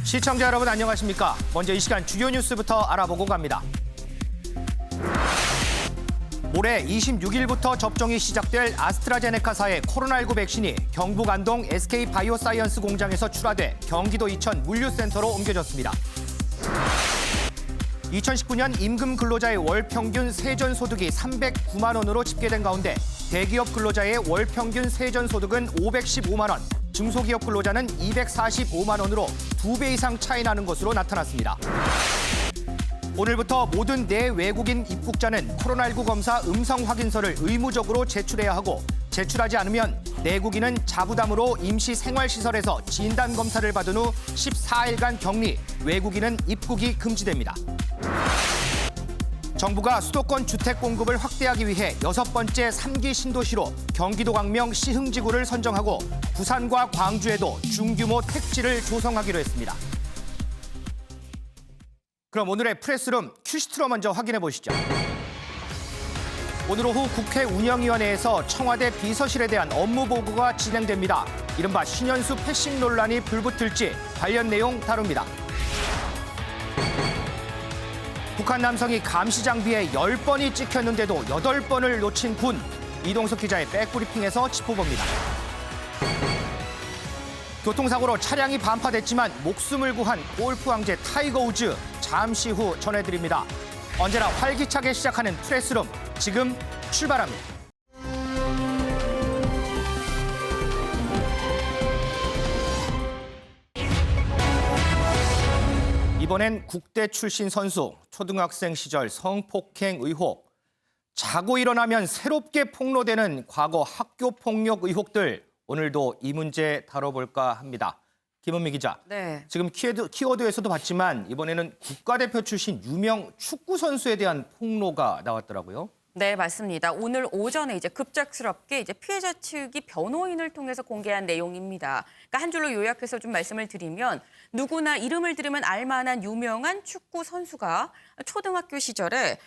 시청자 여러분 안녕하십니까? 먼저 이 시간 주요 뉴스부터 알아보고 갑니다. 올해 26일부터 접종이 시작될 아스트라제네카사의 코로나19 백신이 경북 안동 SK바이오사이언스 공장에서 출하돼 경기도 이천 물류센터로 옮겨졌습니다. 2019년 임금 근로자의 월 평균 세전 소득이 309만 원으로 집계된 가운데 대기업 근로자의 월 평균 세전 소득은 515만 원, 중소기업 근로자는 245만 원으로 2배 이상 차이 나는 것으로 나타났습니다. 오늘부터 모든 내외국인 입국자는 코로나19 검사 음성 확인서를 의무적으로 제출해야 하고 제출하지 않으면 내국인은 자부담으로 임시 생활시설에서 진단 검사를 받은 후 14일간 격리, 외국인은 입국이 금지됩니다. 정부가 수도권 주택 공급을 확대하기 위해 6번째 3기 신도시로 경기도 광명 시흥지구를 선정하고 부산과 광주에도 중규모 택지를 조성하기로 했습니다. 그럼 오늘의 프레스룸 큐시트로 먼저 확인해 보시죠. 오늘 오후 국회 운영위원회에서 청와대 비서실에 대한 업무 보고가 진행됩니다. 이른바 신현수 패싱 논란이 불붙을지 관련 내용 다룹니다. 북한 남성이 감시 장비에 10번이 찍혔는데도 8번을 놓친 군. 이동석 기자의 백브리핑에서 짚어봅니다. 교통사고로 차량이 반파됐지만 목숨을 구한 골프 왕제 타이거 우즈. 잠시 후 전해드립니다. 언제나 활기차게 시작하는 프레스룸, 지금 출발합니다. 이번엔 국대 출신 선수, 초등학생 시절 성폭행 의혹. 자고 일어나면 새롭게 폭로되는 과거 학교 폭력 의혹들. 오늘도 이 문제 다뤄볼까 합니다. 김은미 기자. 네. 지금 키워드에서도 봤지만 이번에는 국가대표 출신 유명 축구 선수에 대한 폭로가 나왔더라고요. 네, 맞습니다. 오늘 오전에 이제 급작스럽게 피해자 측이 변호인을 통해서 공개한 내용입니다. 그러니까 한 줄로 요약해서 좀 말씀을 드리면 누구나 이름을 들으면 알만한 유명한 축구 선수가 초등학교 시절에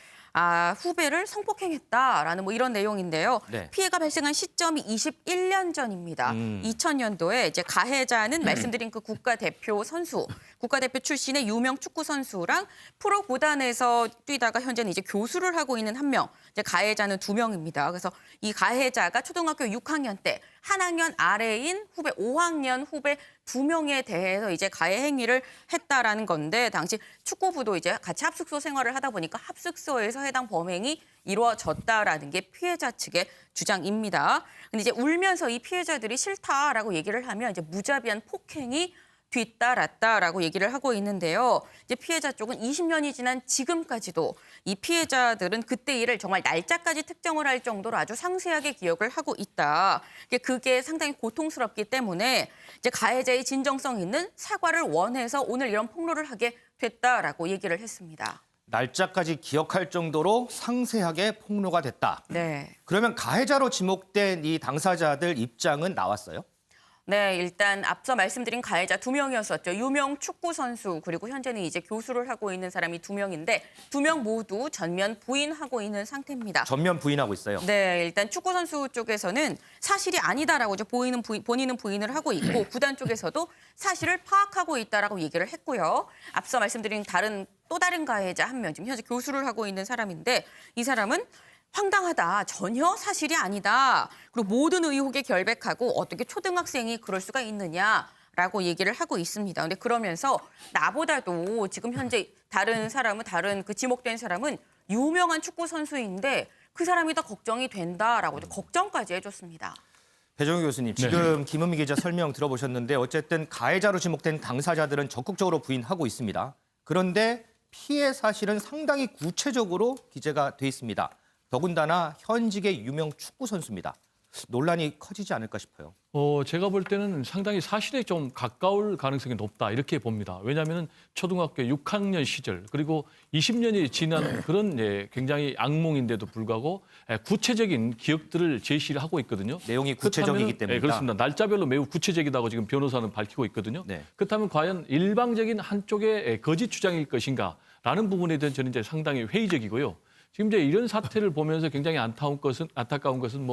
후배를 성폭행했다라는 이런 내용인데요. 네. 피해가 발생한 시점이 21년 전입니다. 2000년도에 이제 가해자는 말씀드린 그 국가대표 선수, 국가대표 출신의 유명 축구 선수랑 프로 구단에서 뛰다가 현재는 이제 교수를 하고 있는 한 명, 이제 가해자는 2명입니다. 그래서 이 가해자가 초등학교 6학년 때 한 학년 아래인 후배 5학년 후배 2명에 대해서 이제 가해 행위를 했다라는 건데 당시 축구부도 이제 같이 합숙소 생활을 하다 보니까 합숙소에서 해당 범행이 이루어졌다라는 게 피해자 측의 주장입니다. 근데 이제 울면서 이 피해자들이 싫다라고 얘기를 하면 이제 무자비한 폭행이 뒤따랐다라고 얘기를 하고 있는데요. 이제 피해자 쪽은 20년이 지난 지금까지도 이 피해자들은 그때 일을 정말 날짜까지 특정을 할 정도로 아주 상세하게 기억을 하고 있다. 그게 상당히 고통스럽기 때문에 이제 가해자의 진정성 있는 사과를 원해서 오늘 이런 폭로를 하게 됐다라고 얘기를 했습니다. 날짜까지 기억할 정도로 상세하게 폭로가 됐다. 네. 그러면 가해자로 지목된 이 당사자들 입장은 나왔어요? 네, 일단 앞서 말씀드린 가해자 2명이었었죠. 유명 축구 선수 그리고 현재는 이제 교수를 하고 있는 사람이 2명인데 2명 모두 전면 부인하고 있는 상태입니다. 전면 부인하고 있어요. 네, 일단 축구 선수 쪽에서는 사실이 아니다라고 이제 본인은 부인을 하고 있고 구단 쪽에서도 사실을 파악하고 있다라고 얘기를 했고요. 앞서 말씀드린 또 다른 가해자 한 명, 지금 현재 교수를 하고 있는 사람인데 이 사람은 황당하다. 전혀 사실이 아니다. 그리고 모든 의혹에 결백하고 어떻게 초등학생이 그럴 수가 있느냐라고 얘기를 하고 있습니다. 근데 그러면서 나보다도 지금 현재 다른 그 지목된 사람은 유명한 축구 선수인데 그 사람이 더 걱정이 된다라고 걱정까지 해줬습니다. 배종희 교수님, 지금 김은미 기자 설명 들어보셨는데 어쨌든 가해자로 지목된 당사자들은 적극적으로 부인하고 있습니다. 그런데 피해 사실은 상당히 구체적으로 기재가 돼 있습니다. 더군다나 현직의 유명 축구 선수입니다. 논란이 커지지 않을까 싶어요. 제가 볼 때는 상당히 사실에 좀 가까울 가능성이 높다 이렇게 봅니다. 왜냐하면 초등학교 6학년 시절 그리고 20년이 지난 그런 굉장히 악몽인데도 불구하고 구체적인 기억들을 제시를 하고 있거든요. 내용이 구체적이기 때문에. 그렇습니다. 날짜별로 매우 구체적이다고 지금 변호사는 밝히고 있거든요. 네. 그렇다면 과연 일방적인 한쪽의 거짓 주장일 것인가라는 부분에 대한 저는 이제 상당히 회의적이고요. 지금 이제 이런 사태를 보면서 굉장히 안타까운 것은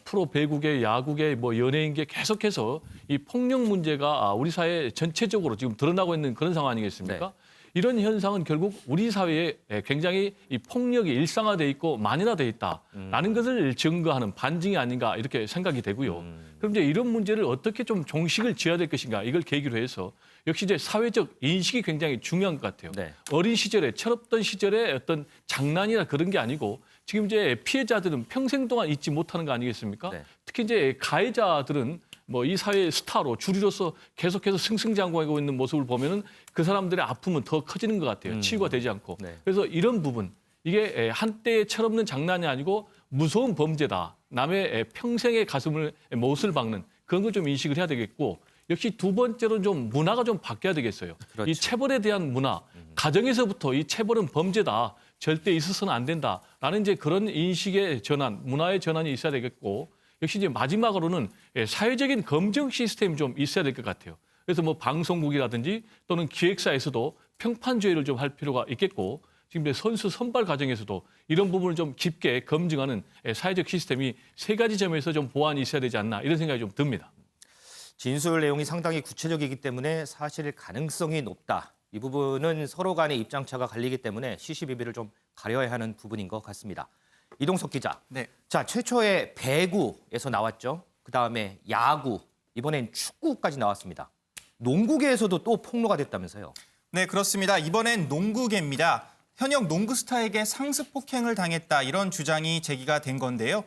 프로 배구계, 야구계, 뭐 연예인계 계속해서 이 폭력 문제가 우리 사회 전체적으로 지금 드러나고 있는 그런 상황 아니겠습니까? 네. 이런 현상은 결국 우리 사회에 굉장히 이 폭력이 일상화돼 있고 만연화돼 있다라는 것을 증거하는 반증이 아닌가 이렇게 생각이 되고요. 그럼 이제 이런 문제를 어떻게 좀 종식을 지어야 될 것인가 이걸 계기로 해서 역시 이제 사회적 인식이 굉장히 중요한 것 같아요. 네. 어린 시절에 철없던 시절에 어떤 장난이나 그런 게 아니고 지금 이제 피해자들은 평생 동안 잊지 못하는 거 아니겠습니까? 네. 특히 이제 가해자들은 뭐 이 사회의 스타로 주리로서 계속해서 승승장구하고 있는 모습을 보면은 그 사람들의 아픔은 더 커지는 것 같아요. 치유가 되지 않고. 네. 그래서 이런 부분 이게 한때의 철없는 장난이 아니고 무서운 범죄다. 남의 평생의 가슴을 못을 박는 그런 걸 좀 인식을 해야 되겠고 역시 두 번째로는 좀 문화가 좀 바뀌어야 되겠어요. 그렇죠. 이 체벌에 대한 문화, 가정에서부터 이 체벌은 범죄다. 절대 있어서는 안 된다라는 이제 그런 인식의 전환, 문화의 전환이 있어야 되겠고 역시 이제 마지막으로는 사회적인 검증 시스템이 좀 있어야 될 것 같아요. 그래서 뭐 방송국이라든지 또는 기획사에서도 평판조회를 좀 할 필요가 있겠고 지금 이제 선수 선발 과정에서도 이런 부분을 좀 깊게 검증하는 사회적 시스템이 세 가지 점에서 좀 보완이 있어야 되지 않나 이런 생각이 좀 듭니다. 진술 내용이 상당히 구체적이기 때문에 사실 가능성이 높다. 이 부분은 서로 간의 입장차가 갈리기 때문에 시시비비를 좀 가려야 하는 부분인 것 같습니다. 이동석 기자. 네. 자, 최초의 배구에서 나왔죠. 그다음에 야구, 이번엔 축구까지 나왔습니다. 농구계에서도 또 폭로가 됐다면서요. 네, 그렇습니다. 이번엔 농구계입니다. 현역 농구 스타에게 상습 폭행을 당했다 이런 주장이 제기가 된 건데요.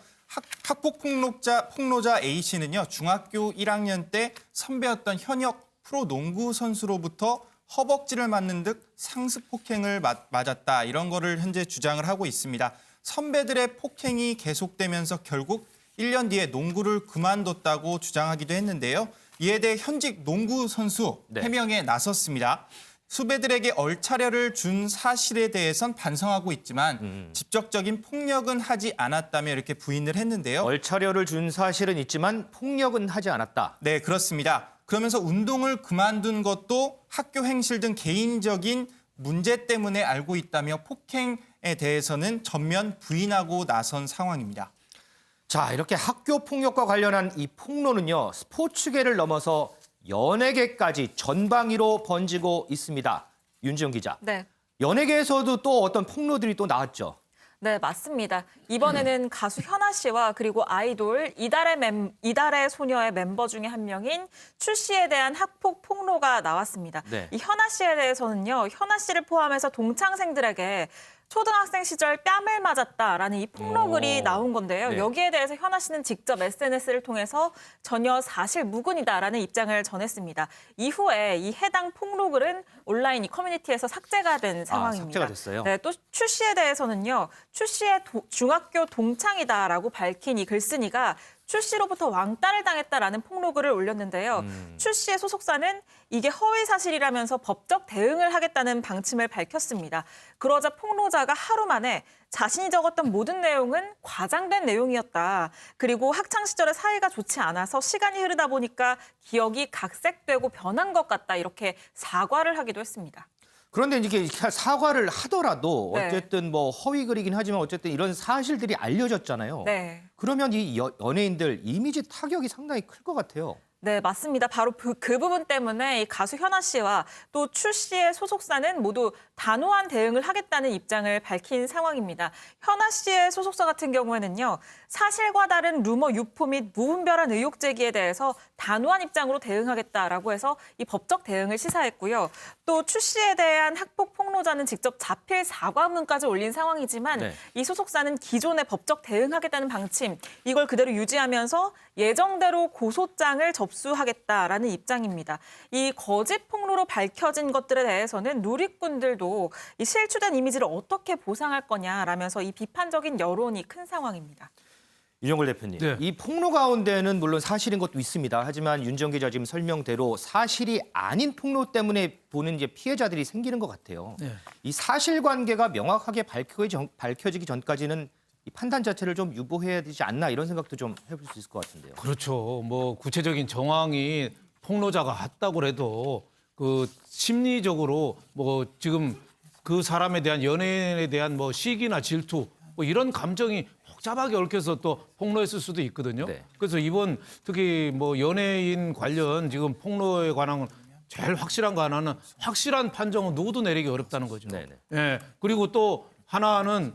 학폭 폭로자 A씨는요. 중학교 1학년 때 선배였던 현역 프로 농구 선수로부터 허벅지를 맞는 듯 상습 폭행을 맞았다. 이런 거를 현재 주장을 하고 있습니다. 선배들의 폭행이 계속되면서 결국 1년 뒤에 농구를 그만뒀다고 주장하기도 했는데요. 이에 대해 현직 농구 선수 네. 해명에 나섰습니다. 후배들에게 얼차려를 준 사실에 대해선 반성하고 있지만 직접적인 폭력은 하지 않았다며 이렇게 부인을 했는데요. 얼차려를 준 사실은 있지만 폭력은 하지 않았다. 네, 그렇습니다. 그러면서 운동을 그만둔 것도 학교 행실 등 개인적인 문제 때문에 알고 있다며 폭행에 대해서는 전면 부인하고 나선 상황입니다. 자, 이렇게 학교 폭력과 관련한 이 폭로는요. 스포츠계를 넘어서 연예계까지 전방위로 번지고 있습니다. 윤지영 기자. 네. 연예계에서도 또 어떤 폭로들이 또 나왔죠. 네, 맞습니다. 이번에는 가수 현아 씨와 그리고 아이돌 이달의 소녀의 멤버 중에 한 명인 추 씨에 대한 학폭 폭로가 나왔습니다. 네. 이 현아 씨에 대해서는요. 현아 씨를 포함해서 동창생들에게 초등학생 시절 뺨을 맞았다라는 이 폭로글이 나온 건데요. 네. 여기에 대해서 현아 씨는 직접 SNS를 통해서 전혀 사실 무근이다라는 입장을 전했습니다. 이후에 이 해당 폭로글은 온라인 이 커뮤니티에서 삭제가 된 상황입니다. 삭제가 됐어요? 네, 또 추 씨에 대해서는요. 추 씨의 중학교 동창이다라고 밝힌 이 글쓴이가 추 씨로부터 왕따를 당했다라는 폭로글을 올렸는데요. 추 씨의 소속사는 이게 허위 사실이라면서 법적 대응을 하겠다는 방침을 밝혔습니다. 그러자 폭로자가 하루 만에 자신이 적었던 모든 내용은 과장된 내용이었다. 그리고 학창 시절에 사이가 좋지 않아서 시간이 흐르다 보니까 기억이 각색되고 변한 것 같다. 이렇게 사과를 하기도 했습니다. 그런데 이게 사과를 하더라도 네. 어쨌든 뭐 허위 글이긴 하지만 어쨌든 이런 사실들이 알려졌잖아요. 네. 그러면 이 연예인들 이미지 타격이 상당히 클 것 같아요. 네, 맞습니다. 바로 그 부분 때문에 이 가수 현아 씨와 또 추 씨의 소속사는 모두 단호한 대응을 하겠다는 입장을 밝힌 상황입니다. 현아 씨의 소속사 같은 경우에는요. 사실과 다른 루머 유포 및 무분별한 의혹 제기에 대해서 단호한 입장으로 대응하겠다라고 해서 이 법적 대응을 시사했고요. 또 추 씨에 대한 학폭 폭로자는 직접 자필 사과문까지 올린 상황이지만 네. 이 소속사는 기존의 법적 대응하겠다는 방침 이걸 그대로 유지하면서 예정대로 고소장을 접수하겠다라는 입장입니다. 이 거짓 폭로로 밝혀진 것들에 대해서는 누리꾼들도 이 실추된 이미지를 어떻게 보상할 거냐라면서 이 비판적인 여론이 큰 상황입니다. 윤정글 대표님, 네. 이 폭로 가운데는 물론 사실인 것도 있습니다. 하지만 윤정 기자 지금 설명대로 사실이 아닌 폭로 때문에 보는 이제 피해자들이 생기는 것 같아요. 네. 이 사실관계가 명확하게 밝혀지기 전까지는 이 판단 자체를 좀 유보해야 되지 않나 이런 생각도 좀 해볼 수 있을 것 같은데요. 그렇죠. 뭐 구체적인 정황이 폭로자가 같다고 해도 그 심리적으로 뭐 지금 그 사람에 대한 연예인에 대한 뭐 시기나 질투 뭐 이런 감정이 복잡하게 얽혀서 또 폭로했을 수도 있거든요. 네. 그래서 이번 특히 뭐 연예인 관련 지금 폭로에 관한 제일 확실한 거 하나는 확실한 판정은 누구도 내리기 어렵다는 거죠. 네네. 예. 그리고 또 하나는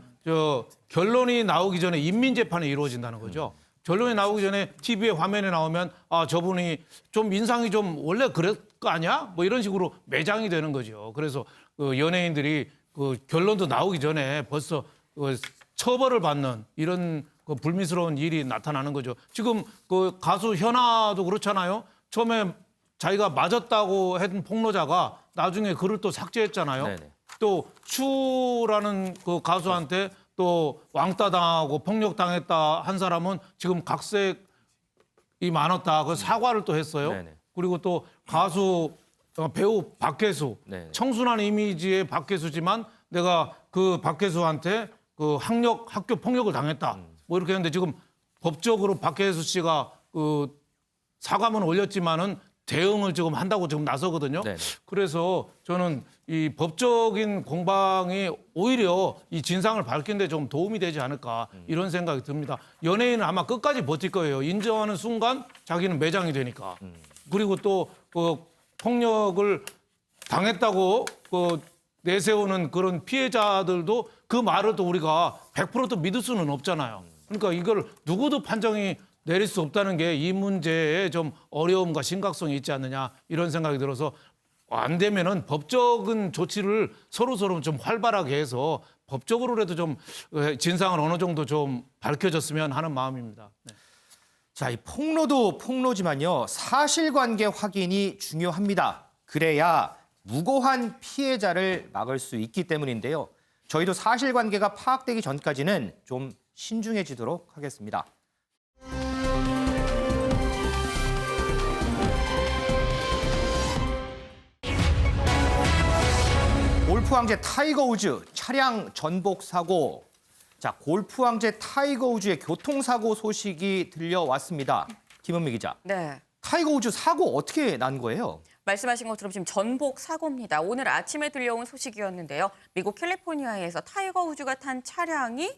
결론이 나오기 전에 인민재판이 이루어진다는 거죠. 결론이 나오기 전에 TV에 화면에 나오면 아 저분이 좀 인상이 좀 원래 그럴 거 아니야? 뭐 이런 식으로 매장이 되는 거죠. 그래서 연예인들이 결론도 나오기 전에 벌써 처벌을 받는 이런 불미스러운 일이 나타나는 거죠. 지금 가수 현아도 그렇잖아요. 처음에 자기가 맞았다고 했던 폭로자가 나중에 글을 또 삭제했잖아요. 네네. 또 추라는 그 가수한테 또 왕따 당하고 폭력 당했다 한 사람은 지금 각색이 많았다. 그 사과를 또 했어요. 네네. 그리고 또 가수 배우 박혜수 네네. 청순한 이미지의 박혜수지만 내가 그 박혜수한테 그 학교 폭력을 당했다. 뭐 이렇게 했는데 지금 법적으로 박혜수 씨가 그 사과문 올렸지만은 대응을 지금 한다고 지금 나서거든요. 네네. 그래서 저는 이 법적인 공방이 오히려 이 진상을 밝히는 데 좀 도움이 되지 않을까 이런 생각이 듭니다. 연예인은 아마 끝까지 버틸 거예요. 인정하는 순간 자기는 매장이 되니까. 그리고 또 그 폭력을 당했다고 내세우는 그런 피해자들도 그 말을 또 우리가 100%또 믿을 수는 없잖아요. 그러니까 이걸 누구도 판정이 내릴 수 없다는 게 이 문제에 좀 어려움과 심각성이 있지 않느냐 이런 생각이 들어서 안 되면은 법적인 조치를 서로 좀 활발하게 해서 법적으로라도 좀 진상을 어느 정도 좀 밝혀졌으면 하는 마음입니다. 네. 자, 이 폭로도 폭로지만요. 사실관계 확인이 중요합니다. 그래야 무고한 피해자를 막을 수 있기 때문인데요. 저희도 사실관계가 파악되기 전까지는 좀 신중해지도록 하겠습니다. 골프 왕제 타이거 우즈 차량 전복 사고. 자, 골프 왕제 타이거 우즈의 교통사고 소식이 들려왔습니다. 김은미 기자. 네. 타이거 우즈 사고 어떻게 난 거예요? 말씀하신 것처럼 지금 전복 사고입니다. 오늘 아침에 들려온 소식이었는데요. 미국 캘리포니아에서 타이거 우즈가 탄 차량이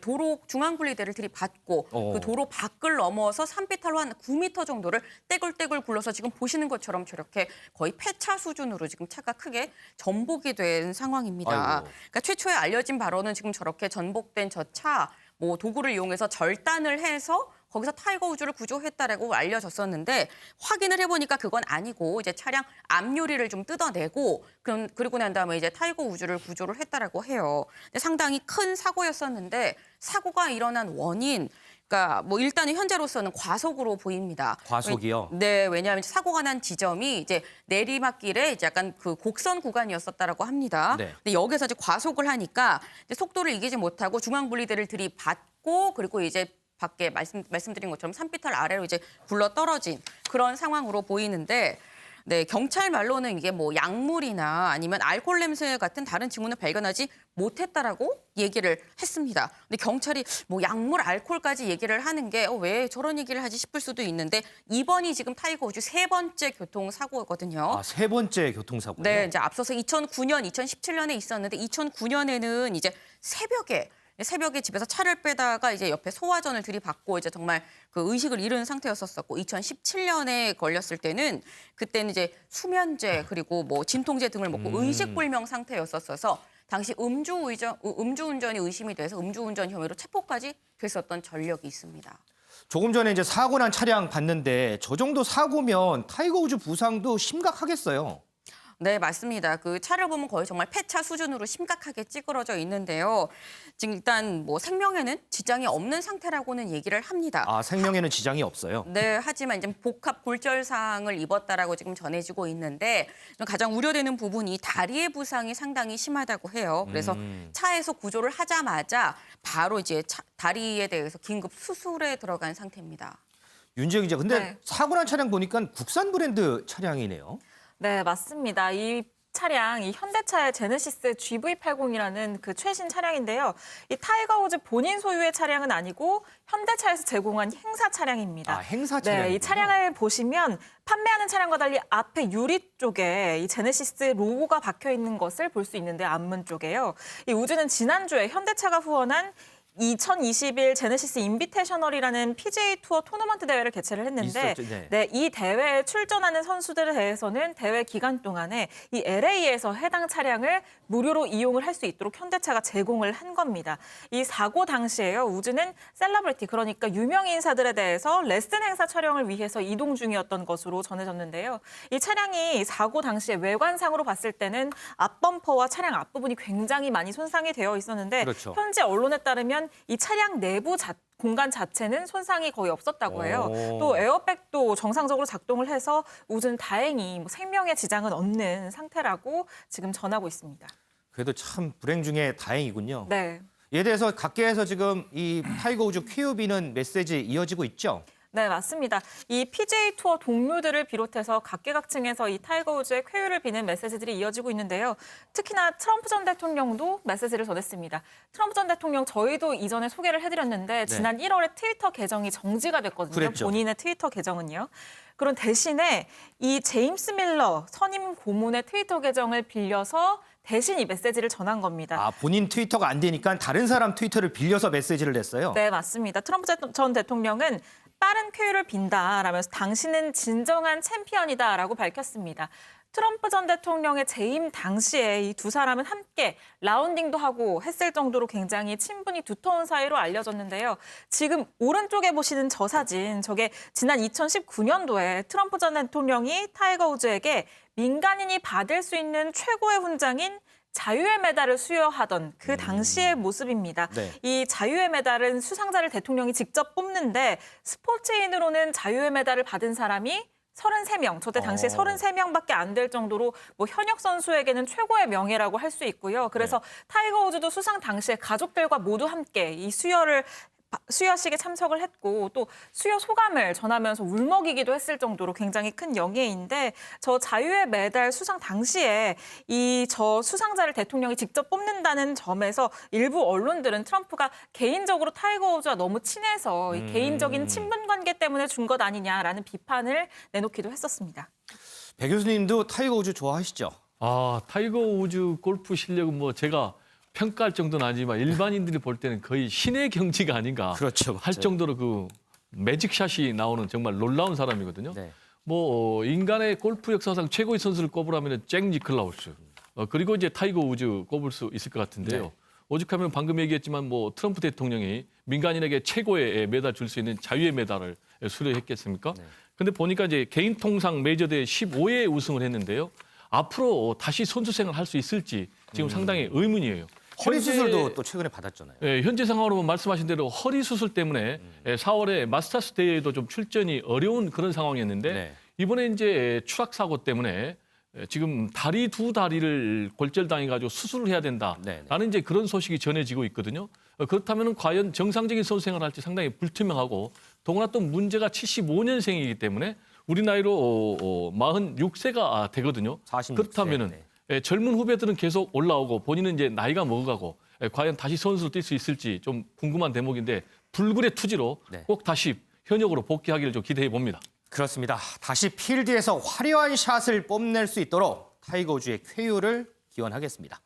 도로 중앙분리대를 들이받고 그 도로 밖을 넘어서 산비탈로 한 9m 정도를 떼굴떼굴 굴러서 지금 보시는 것처럼 저렇게 거의 폐차 수준으로 지금 차가 크게 전복이 된 상황입니다. 아이고. 그러니까 최초에 알려진 바로는 지금 저렇게 전복된 저 차 도구를 이용해서 절단을 해서 거기서 타이거 우즈를 구조했다라고 알려졌었는데 확인을 해보니까 그건 아니고 이제 차량 앞유리를 좀 뜯어내고 그리고 난 다음에 이제 타이거 우즈를 구조를 했다라고 해요. 근데 상당히 큰 사고였었는데 사고가 일어난 원인 그러니까 일단은 현재로서는 과속으로 보입니다. 과속이요? 네, 왜냐하면 사고가 난 지점이 이제 내리막길에 이제 약간 그 곡선 구간이었었다라고 합니다. 네. 근데 여기서 이제 과속을 하니까 이제 속도를 이기지 못하고 중앙분리대를 들이받고 그리고 이제 밖에 말씀드린 것처럼 산비탈 아래로 이제 굴러 떨어진 그런 상황으로 보이는데 네, 경찰 말로는 이게 약물이나 아니면 알코올 냄새 같은 다른 징후는 발견하지 못했다라고 얘기를 했습니다. 근데 경찰이 약물, 알코올까지 얘기를 하는 게 왜 저런 얘기를 하지 싶을 수도 있는데 이번이 지금 타이거 우즈 3번째 교통사고거든요. 아, 3번째 교통사고요? 네, 이제 앞서서 2009년, 2017년에 있었는데 2009년에는 이제 새벽에 집에서 차를 빼다가 이제 옆에 소화전을 들이받고 이제 정말 그 의식을 잃은 상태였었고 2017년에 걸렸을 때는 그때는 이제 수면제 그리고 진통제 등을 먹고 의식불명 상태였었어서 당시 음주운전이 의심이 돼서 음주운전 혐의로 체포까지 됐었던 전력이 있습니다. 조금 전에 이제 사고 난 차량 봤는데 저 정도 사고면 타이거 우즈 부상도 심각하겠어요. 네, 맞습니다. 그 차를 보면 거의 정말 폐차 수준으로 심각하게 찌그러져 있는데요. 지금 일단 생명에는 지장이 없는 상태라고는 얘기를 합니다. 아, 생명에는 지장이 없어요? 네, 하지만 이제 복합 골절상을 입었다라고 지금 전해지고 있는데 가장 우려되는 부분이 다리의 부상이 상당히 심하다고 해요. 그래서 차에서 구조를 하자마자 바로 이제 다리에 대해서 긴급 수술에 들어간 상태입니다. 윤지영 기자, 근데 네. 사고 난 차량 보니까 국산 브랜드 차량이네요. 네, 맞습니다. 이 차량, 이 현대차의 제네시스 GV80이라는 그 최신 차량인데요. 이 타이거 우즈 본인 소유의 차량은 아니고 현대차에서 제공한 행사 차량입니다. 아, 행사 차량이군요. 네, 이 차량을 보시면 판매하는 차량과 달리 앞에 유리 쪽에 이 제네시스 로고가 박혀 있는 것을 볼 수 있는데 앞문 쪽에요. 이 우즈는 지난주에 현대차가 후원한 2021 제네시스 인비테셔널이라는 PGA 투어 토너먼트 대회를 개최를 했는데 있었죠, 네. 네, 이 대회에 출전하는 선수들에 대해서는 대회 기간 동안에 이 LA에서 해당 차량을 무료로 이용을 할 수 있도록 현대차가 제공을 한 겁니다. 이 사고 당시에요. 우즈는 셀러브리티 그러니까 유명 인사들에 대해서 레슨 행사 촬영을 위해서 이동 중이었던 것으로 전해졌는데요. 이 차량이 사고 당시에 외관상으로 봤을 때는 앞범퍼와 차량 앞부분이 굉장히 많이 손상이 되어 있었는데 그렇죠. 현재 언론에 따르면 이 차량 내부 공간 자체는 손상이 거의 없었다고 해요. 오. 또 에어백도 정상적으로 작동을 해서 우즈는 다행히 생명에 지장은 없는 상태라고 지금 전하고 있습니다. 그래도 참 불행 중에 다행이군요. 네. 이에 대해서 각계에서 지금 이 타이거 우즈 쾌유비는 메시지 이어지고 있죠? 네, 맞습니다. 이 PGA 투어 동료들을 비롯해서 각계각층에서 이 타이거 우즈의 쾌유를 비는 메시지들이 이어지고 있는데요. 특히나 트럼프 전 대통령도 메시지를 전했습니다. 트럼프 전 대통령 저희도 이전에 소개를 해드렸는데 지난 1월에 트위터 계정이 정지가 됐거든요. 그랬죠. 본인의 트위터 계정은요. 그런 대신에 이 제임스 밀러 선임 고문의 트위터 계정을 빌려서 대신 이 메시지를 전한 겁니다. 아, 본인 트위터가 안 되니까 다른 사람 트위터를 빌려서 메시지를 냈어요? 네, 맞습니다. 트럼프 전 대통령은 빠른 쾌유를 빈다라면서 당신은 진정한 챔피언이다라고 밝혔습니다. 트럼프 전 대통령의 재임 당시에 이 두 사람은 함께 라운딩도 하고 했을 정도로 굉장히 친분이 두터운 사이로 알려졌는데요. 지금 오른쪽에 보시는 저 사진, 저게 지난 2019년도에 트럼프 전 대통령이 타이거 우즈에게 민간인이 받을 수 있는 최고의 훈장인 자유의 메달을 수여하던 그 당시의 모습입니다. 네. 이 자유의 메달은 수상자를 대통령이 직접 뽑는데 스포츠인으로는 자유의 메달을 받은 사람이 33명, 저때 당시에 33명밖에 안 될 정도로 뭐 현역 선수에게는 최고의 명예라고 할 수 있고요. 그래서 타이거 우즈도 수상 당시에 가족들과 모두 함께 이 수여식에 참석을 했고 또 수여 소감을 전하면서 울먹이기도 했을 정도로 굉장히 큰 영예인데 저 자유의 메달 수상 당시에 이 저 수상자를 대통령이 직접 뽑는다는 점에서 일부 언론들은 트럼프가 개인적으로 타이거 우즈와 너무 친해서 이 개인적인 친분 관계 때문에 준 것 아니냐라는 비판을 내놓기도 했었습니다. 배 교수님도 타이거 우즈 좋아하시죠? 아, 타이거 우즈 골프 실력은 뭐 제가 평가할 정도는 아니지만 일반인들이 볼 때는 거의 신의 경지가 아닌가 그렇죠, 할 맞아요. 정도로 그 매직샷이 나오는 정말 놀라운 사람이거든요. 네. 뭐 인간의 골프 역사상 최고의 선수를 꼽으라면 잭 니클라우스 그리고 이제 타이거 우즈 꼽을 수 있을 것 같은데요. 네. 오죽하면 방금 얘기했지만 뭐 트럼프 대통령이 민간인에게 최고의 메달 줄 수 있는 자유의 메달을 수료했겠습니까? 근데 보니까 이제 개인 통상 메이저대회 15회 우승을 했는데요. 앞으로 다시 선수 생활 할 수 있을지 지금 상당히 의문이에요. 허리 현재- 수술도 또 최근에 받았잖아요. 예, 현재 상황으로 말씀하신 대로 허리 수술 때문에 4월에 마스터스 대회에도 좀 출전이 어려운 그런 상황이었는데 네. 이번에 이제 추락 사고 때문에 지금 두 다리를 골절당해가지고 수술을 해야 된다라는 이제 그런 소식이 전해지고 있거든요. 그렇다면 과연 정상적인 선수 생활을 할지 상당히 불투명하고 더구나 또 문제가 75년생이기 때문에 우리 나이로 46세가 되거든요. 46세, 그렇다면은 네. 젊은 후배들은 계속 올라오고 본인은 이제 나이가 먹어가고 과연 다시 선수로 뛸 수 있을지 좀 궁금한 대목인데 불굴의 투지로 네. 꼭 다시 현역으로 복귀하기를 좀 기대해 봅니다. 그렇습니다. 다시 필드에서 화려한 샷을 뽐낼 수 있도록 타이거 우즈의 쾌유를 기원하겠습니다.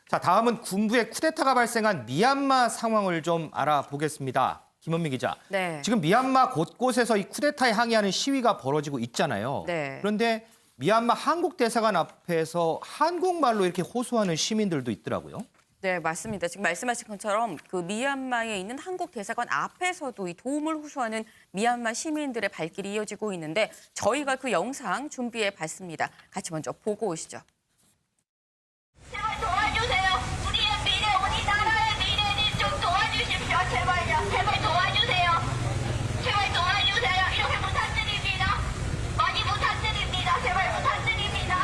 자, 다음은 군부의 쿠데타가 발생한 미얀마 상황을 좀 알아보겠습니다. 김원미 기자. 네. 지금 미얀마 곳곳에서 이 쿠데타에 항의하는 시위가 벌어지고 있잖아요. 네. 그런데 미얀마 한국 대사관 앞에서 한국말로 이렇게 호소하는 시민들도 있더라고요. 네, 맞습니다. 지금 말씀하신 것처럼 그 미얀마에 있는 한국 대사관 앞에서도 이 도움을 호소하는 미얀마 시민들의 발길이 이어지고 있는데 저희가 그 영상 준비해 봤습니다. 같이 먼저 보고 오시죠. 제발 도와주세요. 우리의 미래, 우리나라의 미래를 좀 도와주십시오. 제발요. 제발 도와주세요. 제발 도와주세요. 이렇게 부탁드립니다. 많이 부탁드립니다. 제발 부탁드립니다.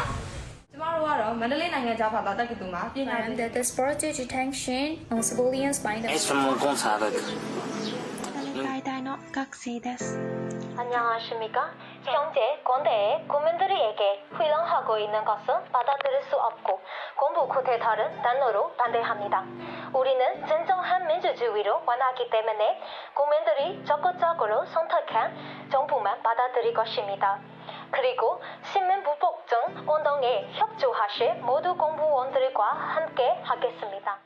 ကျမတို့ကတော့မန္တလေးနိုင်ငံကြားဘာသာတက္ကသိုလ်မှာပညာရေး that the sporty detention on civilians by the 안녕하십니까. 현재 건대에 국민들에게 훈련하고 있는 것은 받아들일 수 없고 공부 쿠데타를 단호로 반대합니다. 우리는 진정한 민주주의로 원하기 때문에 국민들이 적극적으로 선택한 정부만 받아들일 것입니다. 그리고 시민부복종 운동에 협조하실 모두 공무원들과 함께 하겠습니다.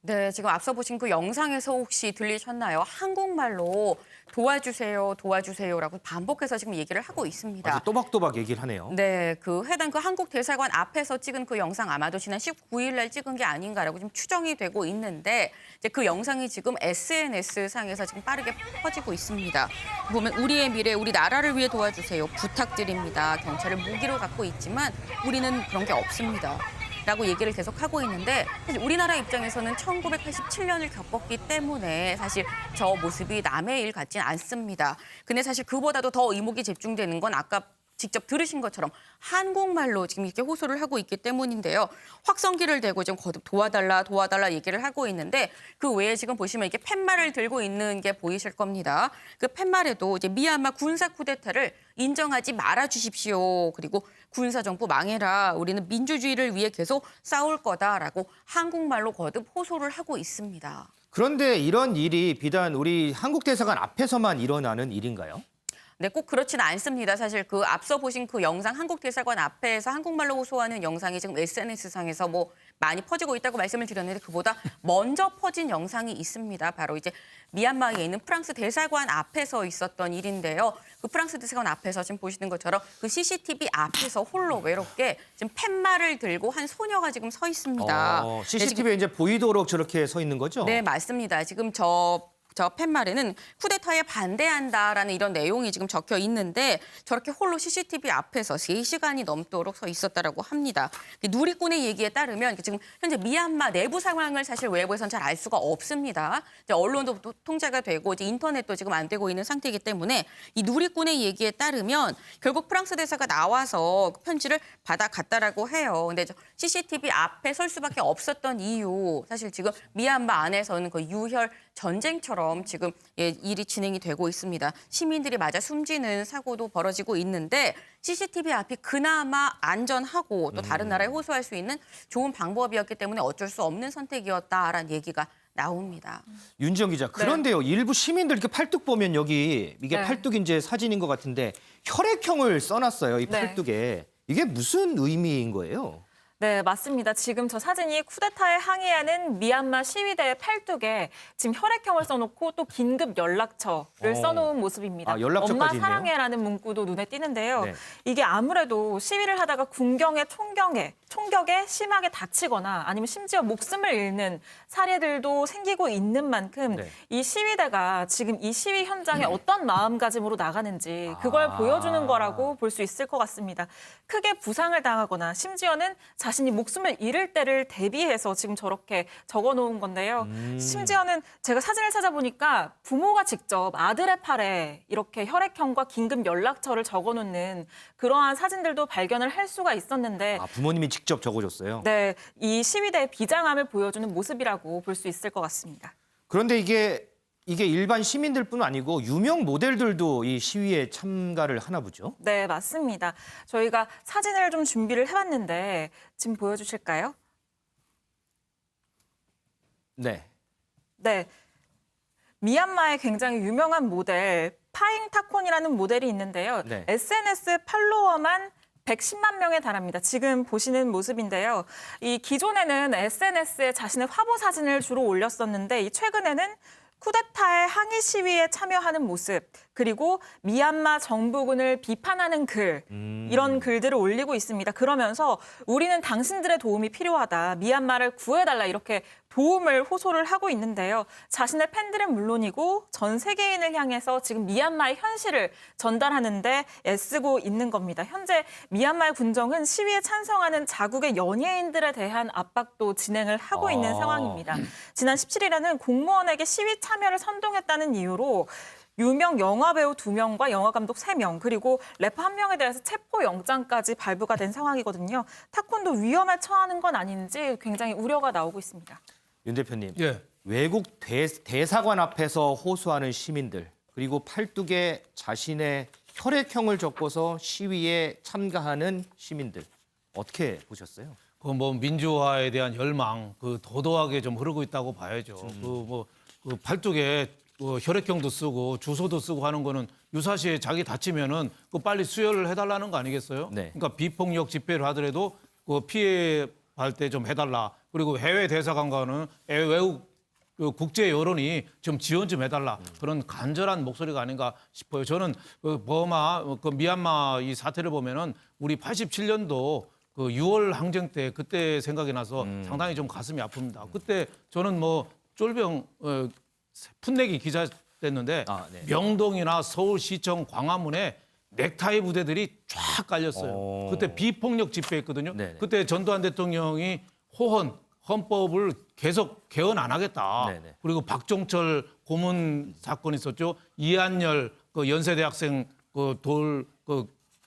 네, 지금 앞서 보신 그 영상에서 혹시 들리셨나요? 한국말로 도와주세요, 도와주세요라고 반복해서 지금 얘기를 하고 있습니다. 아주 또박또박 얘기를 하네요. 네, 그 해당 그 한국 대사관 앞에서 찍은 그 영상 아마도 지난 19일 날 찍은 게 아닌가라고 지금 추정이 되고 있는데 이제 그 영상이 지금 SNS 상에서 지금 빠르게 퍼지고 있습니다. 보면 우리의 미래, 우리 나라를 위해 도와주세요. 부탁드립니다. 경찰을 무기로 갖고 있지만 우리는 그런 게 없습니다. 라고 얘기를 계속 하고 있는데 사실 우리나라 입장에서는 1987년을 겪었기 때문에 사실 저 모습이 남의 일 같진 않습니다. 근데 사실 그보다도 더 이목이 집중되는 건 아까 직접 들으신 것처럼 한국말로 지금 이렇게 호소를 하고 있기 때문인데요. 확성기를 대고 지금 거듭 도와달라 얘기를 하고 있는데 그 외에 지금 보시면 이렇게 팻말을 들고 있는 게 보이실 겁니다. 그 팻말에도 이제 미얀마 군사 쿠데타를 인정하지 말아 주십시오. 그리고 군사정부 망해라. 우리는 민주주의를 위해 계속 싸울 거다라고 한국말로 거듭 호소를 하고 있습니다. 그런데 이런 일이 비단 우리 한국 대사관 앞에서만 일어나는 일인가요? 네, 꼭 그렇지는 않습니다. 사실 그 앞서 보신 그 영상 한국 대사관 앞에서 한국말로 호소하는 영상이 지금 SNS상에서 뭐 많이 퍼지고 있다고 말씀을 드렸는데 그보다 먼저 퍼진 영상이 있습니다. 바로 이제 미얀마에 있는 프랑스 대사관 앞에서 있었던 일인데요. 그 프랑스 대사관 앞에서 지금 보시는 것처럼 그 CCTV 앞에서 홀로 외롭게 지금 팻말을 들고 한 소녀가 지금 서 있습니다. CCTV에 이제 보이도록 저렇게 서 있는 거죠? 네, 맞습니다. 지금 저 팻말에는 쿠데타에 반대한다라는 이런 내용이 지금 적혀 있는데 저렇게 홀로 CCTV 앞에서 3시간이 넘도록 서 있었다라고 합니다. 누리꾼의 얘기에 따르면 지금 현재 미얀마 내부 상황을 사실 외부에서는 잘 알 수가 없습니다. 이제 언론도 통제가 되고 이제 인터넷도 지금 안 되고 있는 상태이기 때문에 이 누리꾼의 얘기에 따르면 결국 프랑스 대사가 나와서 그 편지를 받아갔다라고 해요. 근데 저 CCTV 앞에 설 수밖에 없었던 이유 사실 지금 미얀마 안에서는 그 유혈 전쟁처럼 지금 일이 진행이 되고 있습니다. 시민들이 맞아 숨지는 사고도 벌어지고 있는데 CCTV 앞이 그나마 안전하고 또 다른 나라에 호소할 수 있는 좋은 방법이었기 때문에 어쩔 수 없는 선택이었다라는 얘기가 나옵니다. 윤지영 기자, 그런데요. 일부 시민들 이렇게 팔뚝 보면 여기 이게 팔뚝 이제 사진인 것 같은데 혈액형을 써놨어요. 이 팔뚝에. 이게 무슨 의미인 거예요? 네, 맞습니다. 지금 저 사진이 쿠데타에 항의하는 미얀마 시위대의 팔뚝에 지금 혈액형을 써놓고 또 긴급 연락처를 써놓은 모습입니다. 아, 연락처까지 엄마 있네요. 사랑해라는 문구도 눈에 띄는데요. 네. 이게 아무래도 시위를 하다가 군경의 총격에 심하게 다치거나 아니면 심지어 목숨을 잃는 사례들도 생기고 있는 만큼 네. 이 시위대가 지금 이 시위 현장에 어떤 마음가짐으로 나가는지 그걸 보여주는 거라고 볼 수 있을 것 같습니다. 크게 부상을 당하거나 심지어는 자신이 목숨을 잃을 때를 대비해서 지금 저렇게 적어놓은 건데요. 심지어는 제가 사진을 찾아보니까 부모가 직접 아들의 팔에 이렇게 혈액형과 긴급 연락처를 적어놓는 그러한 사진들도 발견을 할 수가 있었는데 부모님이 직접 적어줬어요? 네, 이 시위대의 비장함을 보여주는 모습이라고 볼 수 있을 것 같습니다. 그런데 이게 일반 시민들뿐 아니고 유명 모델들도 이 시위에 참가를 하나 보죠? 네, 맞습니다. 저희가 사진을 좀 준비를 해봤는데 지금 보여주실까요? 네. 네, 미얀마의 굉장히 유명한 모델 파잉 타콘이라는 모델이 있는데요. 네. SNS 팔로워만 110만 명에 달합니다. 지금 보시는 모습인데요. 이 기존에는 SNS에 자신의 화보 사진을 주로 올렸었는데 이 최근에는 쿠데타의 항의 시위에 참여하는 모습, 그리고 미얀마 정부군을 비판하는 글, 이런 글들을 올리고 있습니다. 그러면서 우리는 당신들의 도움이 필요하다, 미얀마를 구해달라 이렇게 도움을 호소를 하고 있는데요. 자신의 팬들은 물론이고 전 세계인을 향해서 지금 미얀마의 현실을 전달하는 데 애쓰고 있는 겁니다. 현재 미얀마의 군정은 시위에 찬성하는 자국의 연예인들에 대한 압박도 진행을 하고 있는 상황입니다. 지난 17일에는 공무원에게 시위 참여를 선동했다는 이유로 유명 영화배우 2명과 영화감독 3명, 그리고 래퍼 1명에 대해서 체포영장까지 발부가 된 상황이거든요. 타콘도 위험에 처하는 건 아닌지 굉장히 우려가 나오고 있습니다. 윤 대표님, 예. 외국 대사관 앞에서 호소하는 시민들, 그리고 팔뚝에 자신의 혈액형을 적고서 시위에 참가하는 시민들, 어떻게 보셨어요? 그 뭐 민주화에 대한 열망, 그 도도하게 좀 흐르고 있다고 봐야죠. 그 팔뚝에 혈액형도 쓰고 주소도 쓰고 하는 거는 유사시에 자기 다치면은 그 빨리 수혈을 해달라는 거 아니겠어요? 네. 그러니까 비폭력 집회를 하더라도 그 피해 할 때 좀 해달라. 그리고 해외 대사관과는 외국 그 국제 여론이 좀 지원 좀 해달라. 그런 간절한 목소리가 아닌가 싶어요. 저는 그 버마, 그 미얀마 이 사태를 보면은 우리 87년도 그 6월 항쟁 때 그때 생각이 나서 상당히 좀 가슴이 아픕니다. 그때 저는 뭐 쫄병 풋내기 기자 됐는데 명동이나 서울시청 광화문에 넥타이 부대들이 쫙 깔렸어요. 그때 비폭력 집회했거든요. 네네. 그때 전두환 대통령이 헌법을 계속 개헌 안 하겠다. 네네. 그리고 박종철 고문 사건 있었죠. 이한열 그 연세대학생 그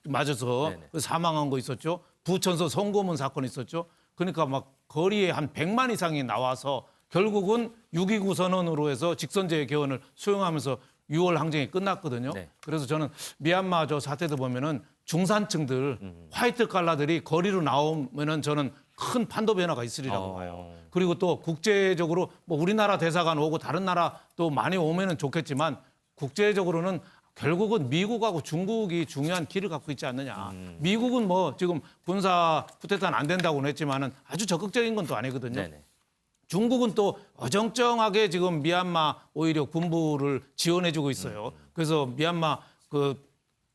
맞아서 네네. 그 사망한 거 있었죠. 부천서 성고문 사건 있었죠. 그러니까 막 거리에 한 100만 이상이 나와서 결국은 6.29 선언으로 해서 직선제 개헌을 수용하면서 6월 항쟁이 끝났거든요. 네. 그래서 저는 미얀마 저 사태도 보면은 중산층들 화이트 칼라들이 거리로 나오면은 저는 큰 판도 변화가 있으리라고 봐요. 그리고 또 국제적으로 뭐 우리나라 대사관 오고 다른 나라 또 많이 오면은 좋겠지만 국제적으로는 결국은 미국하고 중국이 중요한 길을 갖고 있지 않느냐. 미국은 뭐 지금 군사 쿠데타는 안 된다고는 했지만은 아주 적극적인 건 또 아니거든요. 네네. 중국은 또 어정쩡하게 지금 미얀마 오히려 군부를 지원해주고 있어요. 그래서 미얀마 그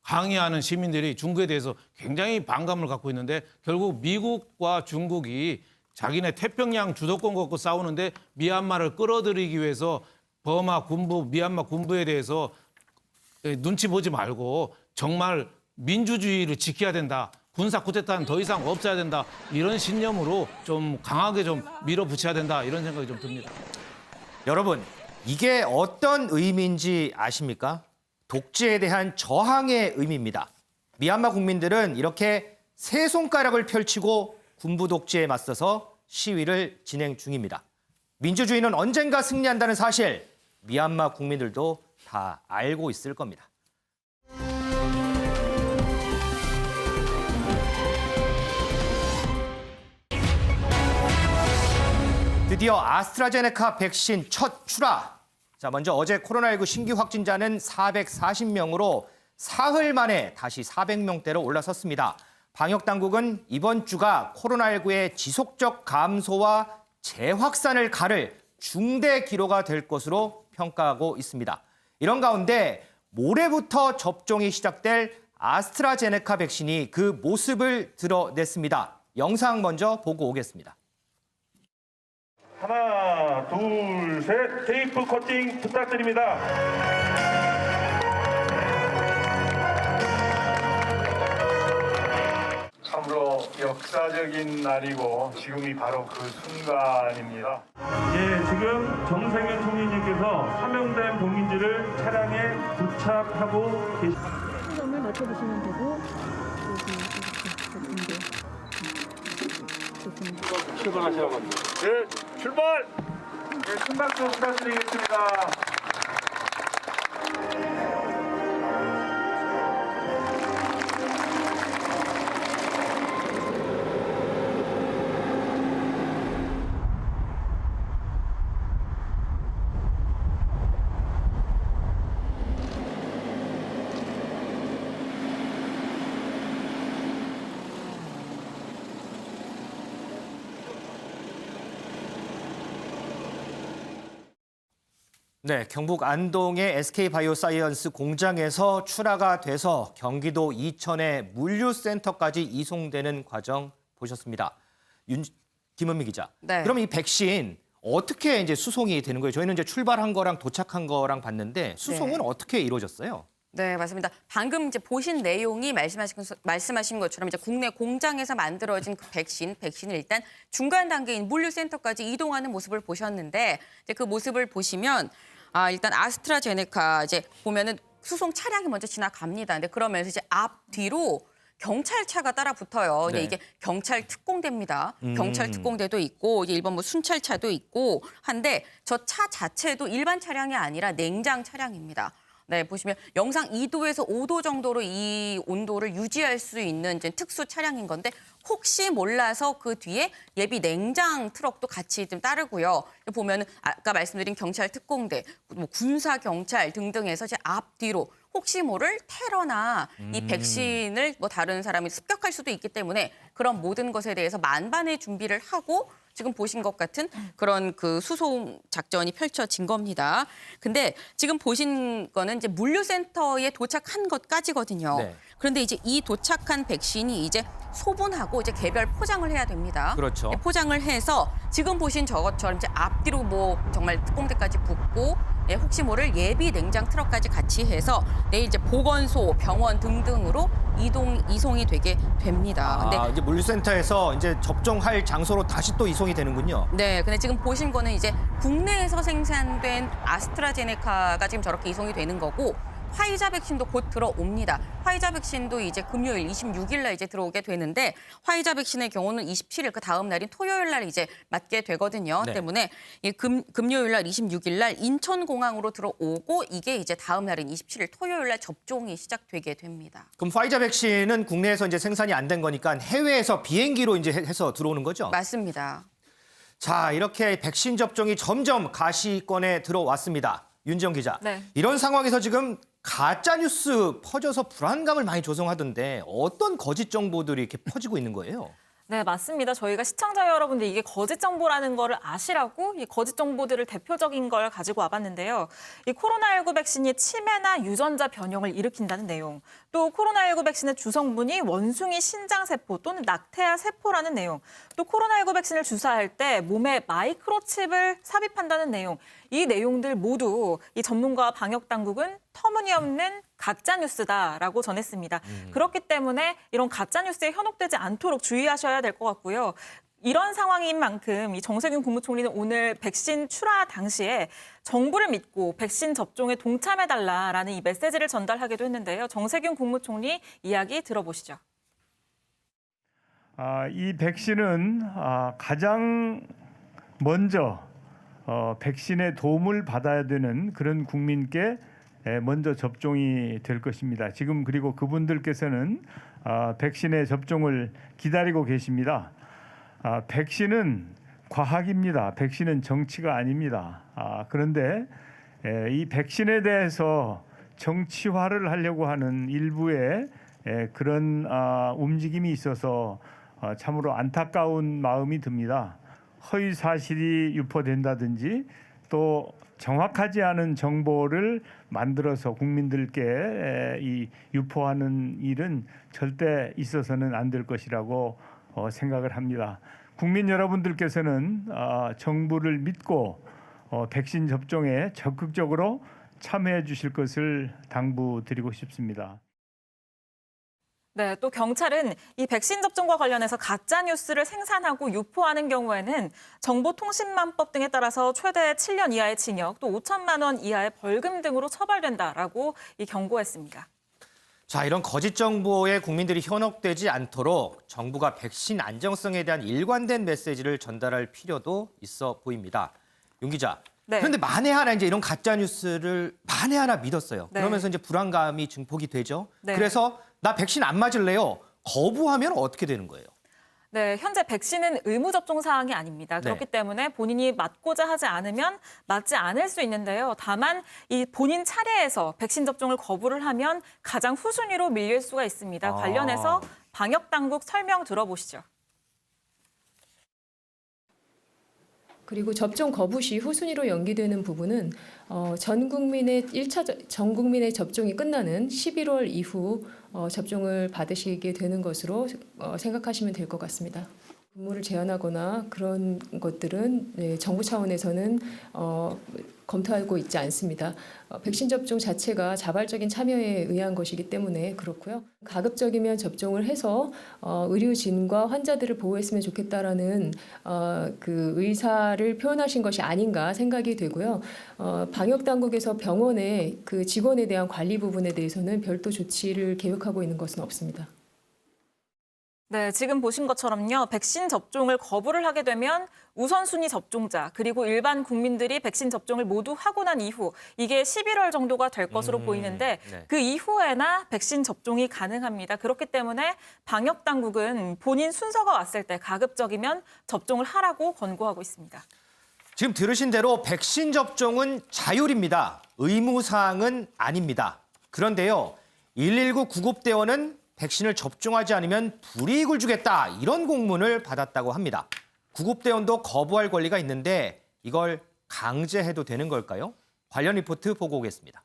항의하는 시민들이 중국에 대해서 굉장히 반감을 갖고 있는데 결국 미국과 중국이 자기네 태평양 주도권 갖고 싸우는데 미얀마를 끌어들이기 위해서 버마 군부, 미얀마 군부에 대해서 눈치 보지 말고 정말 민주주의를 지켜야 된다. 군사 쿠데타는 더 이상 없어야 된다. 이런 신념으로 좀 강하게 좀 밀어붙여야 된다. 이런 생각이 좀 듭니다. 여러분, 이게 어떤 의미인지 아십니까? 독재에 대한 저항의 의미입니다. 미얀마 국민들은 이렇게 세 손가락을 펼치고 군부 독재에 맞서서 시위를 진행 중입니다. 민주주의는 언젠가 승리한다는 사실, 미얀마 국민들도 다 알고 있을 겁니다. 드디어 아스트라제네카 백신 첫 출하. 자, 먼저 어제 코로나19 신규 확진자는 440명으로 사흘 만에 다시 400명대로 올라섰습니다. 방역당국은 이번 주가 코로나19의 지속적 감소와 재확산을 가를 중대 기로가 될 것으로 평가하고 있습니다. 이런 가운데 모레부터 접종이 시작될 아스트라제네카 백신이 그 모습을 드러냈습니다. 영상 먼저 보고 오겠습니다. 하나, 둘, 셋. 테이프 커팅 부탁드립니다. 참으로 역사적인 날이고 지금이 바로 그 순간입니다. 예, 지금 정상현 총리님께서 사명된 봉인지를 차량에 부착하고 계십니다. 시점을 맞춰주시면 되고 출발하시라고 합니다. 네, 출발! 네, 큰 박수 부탁드리겠습니다. 네, 경북 안동의 SK바이오사이언스 공장에서 출하가 돼서 경기도 이천의 물류센터까지 이송되는 과정 보셨습니다. 김은미 기자. 네. 그럼 이 백신 어떻게 이제 수송이 되는 거예요? 저희는 이제 출발한 거랑 도착한 거랑 봤는데 수송은 어떻게 이루어졌어요? 네, 맞습니다. 방금 이제 보신 내용이 말씀하신 것처럼 이제 국내 공장에서 만들어진 그 백신을 일단 중간 단계인 물류센터까지 이동하는 모습을 보셨는데 이제 그 모습을 보시면 일단 아스트라제네카 이제 보면은 수송 차량이 먼저 지나갑니다. 근데 그러면서 이제 앞뒤로 경찰차가 따라 붙어요. 근데 네. 이게 경찰 특공대입니다. 경찰 특공대도 있고 이제 일반 뭐 순찰차도 있고 한데 저 차 자체도 일반 차량이 아니라 냉장 차량입니다. 네, 보시면 영상 2도에서 5도 정도로 이 온도를 유지할 수 있는 이제 특수 차량인 건데 혹시 몰라서 그 뒤에 예비 냉장 트럭도 같이 좀 따르고요. 보면은 아까 말씀드린 경찰 특공대, 뭐 군사 경찰 등등해서 이제 앞뒤로 혹시 모를 테러나 이 백신을 뭐 다른 사람이 습격할 수도 있기 때문에 그런 모든 것에 대해서 만반의 준비를 하고 지금 보신 것 같은 그런 그 수송 작전이 펼쳐진 겁니다. 근데 지금 보신 거는 이제 물류센터에 도착한 것까지거든요. 네. 그런데 이제 이 도착한 백신이 이제 소분하고 이제 개별 포장을 해야 됩니다. 그렇죠. 포장을 해서 지금 보신 저것처럼 이제 앞뒤로 뭐 정말 뚜껑대까지 붙고 혹시 모를 예비 냉장 트럭까지 같이 해서 내일 이제 보건소, 병원 등등으로 이송이 되게 됩니다. 근데 이제 물류센터에서 이제 접종할 장소로 다시 또 이송이 되는군요. 네, 근데 지금 보신 거는 이제 국내에서 생산된 아스트라제네카가 지금 저렇게 이송이 되는 거고 화이자 백신도 곧 들어옵니다. 화이자 백신도 이제 금요일 26일 날 이제 들어오게 되는데 화이자 백신의 경우는 27일 그 다음 날인 토요일 날 이제 맞게 되거든요. 네. 때문에 금요일 날 26일 날 인천공항으로 들어오고 이게 이제 다음 날인 27일 토요일 날 접종이 시작되게 됩니다. 그럼 화이자 백신은 국내에서 이제 생산이 안 된 거니까 해외에서 비행기로 이제 해서 들어오는 거죠? 맞습니다. 자, 이렇게 백신 접종이 점점 가시권에 들어왔습니다. 윤지영 기자. 네. 이런 상황에서 지금 가짜 뉴스 퍼져서 불안감을 많이 조성하던데 어떤 거짓 정보들이 이렇게 퍼지고 있는 거예요? 네, 맞습니다. 저희가 시청자 여러분들 이게 거짓 정보라는 거를 아시라고 이 거짓 정보들을 대표적인 걸 가지고 와봤는데요. 이 코로나19 백신이 치매나 유전자 변형을 일으킨다는 내용, 또 코로나19 백신의 주성분이 원숭이 신장세포 또는 낙태아 세포라는 내용, 또 코로나19 백신을 주사할 때 몸에 마이크로칩을 삽입한다는 내용, 이 내용들 모두 이 전문가와 방역 당국은 터무니없는 가짜 뉴스다라고 전했습니다. 그렇기 때문에 이런 가짜 뉴스에 현혹되지 않도록 주의하셔야 될 것 같고요. 이런 상황인 만큼 이 정세균 국무총리는 오늘 백신 출하 당시에 정부를 믿고 백신 접종에 동참해달라라는 이 메시지를 전달하기도 했는데요. 정세균 국무총리 이야기 들어보시죠. 이 백신은 가장 먼저 백신의 도움을 받아야 되는 그런 국민께 먼저 접종이 될 것입니다. 지금 그리고 그분들께서는 백신의 접종을 기다리고 계십니다. 백신은 과학입니다. 백신은 정치가 아닙니다. 그런데 이 백신에 대해서 정치화를 하려고 하는 일부의 그런 움직임이 있어서 참으로 안타까운 마음이 듭니다. 허위 사실이 유포된다든지 또 정확하지 않은 정보를 만들어서 국민들께 이 유포하는 일은 절대 있어서는 안 될 것이라고 생각을 합니다. 국민 여러분들께서는 정부를 믿고 백신 접종에 적극적으로 참여해 주실 것을 당부드리고 싶습니다. 네, 또 경찰은 이 백신 접종과 관련해서 가짜 뉴스를 생산하고 유포하는 경우에는 정보통신망법 등에 따라서 최대 7년 이하의 징역 또 5천만 원 이하의 벌금 등으로 처벌된다라고 이 경고했습니다. 자, 이런 거짓 정보에 국민들이 현혹되지 않도록 정부가 백신 안정성에 대한 일관된 메시지를 전달할 필요도 있어 보입니다. 윤 기자. 네. 그런데 만에 하나 이제 이런 가짜 뉴스를 만에 하나 믿었어요. 네. 그러면서 이제 불안감이 증폭이 되죠. 네. 그래서 나 백신 안 맞을래요. 거부하면 어떻게 되는 거예요? 네, 현재 백신은 의무 접종 사항이 아닙니다. 그렇기 때문에 본인이 맞고자 하지 않으면 맞지 않을 수 있는데요. 다만 이 본인 차례에서 백신 접종을 거부를 하면 가장 후순위로 밀릴 수가 있습니다. 관련해서 방역 당국 설명 들어보시죠. 그리고 접종 거부 시 후순위로 연기되는 부분은 전 국민의 접종이 끝나는 11월 이후 접종을 받으시게 되는 것으로 생각하시면 될 것 같습니다. 근무를 제한하거나 그런 것들은 정부 차원에서는 검토하고 있지 않습니다. 백신 접종 자체가 자발적인 참여에 의한 것이기 때문에 그렇고요. 가급적이면 접종을 해서 의료진과 환자들을 보호했으면 좋겠다라는 그 의사를 표현하신 것이 아닌가 생각이 되고요. 방역 당국에서 병원의 그 직원에 대한 관리 부분에 대해서는 별도 조치를 계획하고 있는 것은 없습니다. 네, 지금 보신 것처럼요. 백신 접종을 거부를 하게 되면 우선순위 접종자 그리고 일반 국민들이 백신 접종을 모두 하고 난 이후 이게 11월 정도가 될 것으로 보이는데 네. 그 이후에나 백신 접종이 가능합니다. 그렇기 때문에 방역 당국은 본인 순서가 왔을 때 가급적이면 접종을 하라고 권고하고 있습니다. 지금 들으신 대로 백신 접종은 자율입니다. 의무사항은 아닙니다. 그런데요, 119 구급대원은 백신을 접종하지 않으면 불이익을 주겠다 이런 공문을 받았다고 합니다. 구급대원도 거부할 권리가 있는데 이걸 강제해도 되는 걸까요? 관련 리포트 보고 오겠습니다.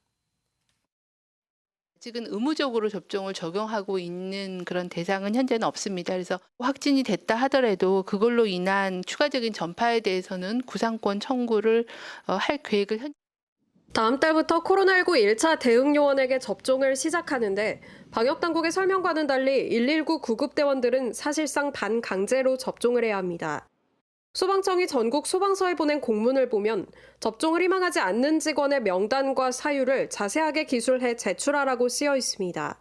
아직은 의무적으로 접종을 적용하고 있는 그런 대상은 현재는 없습니다. 그래서 확진이 됐다 하더라도 그걸로 인한 추가적인 전파에 대해서는 구상권 청구를 할 계획을 다음 달부터 코로나19 1차 대응 요원에게 접종을 시작하는데 방역당국의 설명과는 달리 119 구급대원들은 사실상 반강제로 접종을 해야 합니다. 소방청이 전국 소방서에 보낸 공문을 보면 접종을 희망하지 않는 직원의 명단과 사유를 자세하게 기술해 제출하라고 쓰여 있습니다.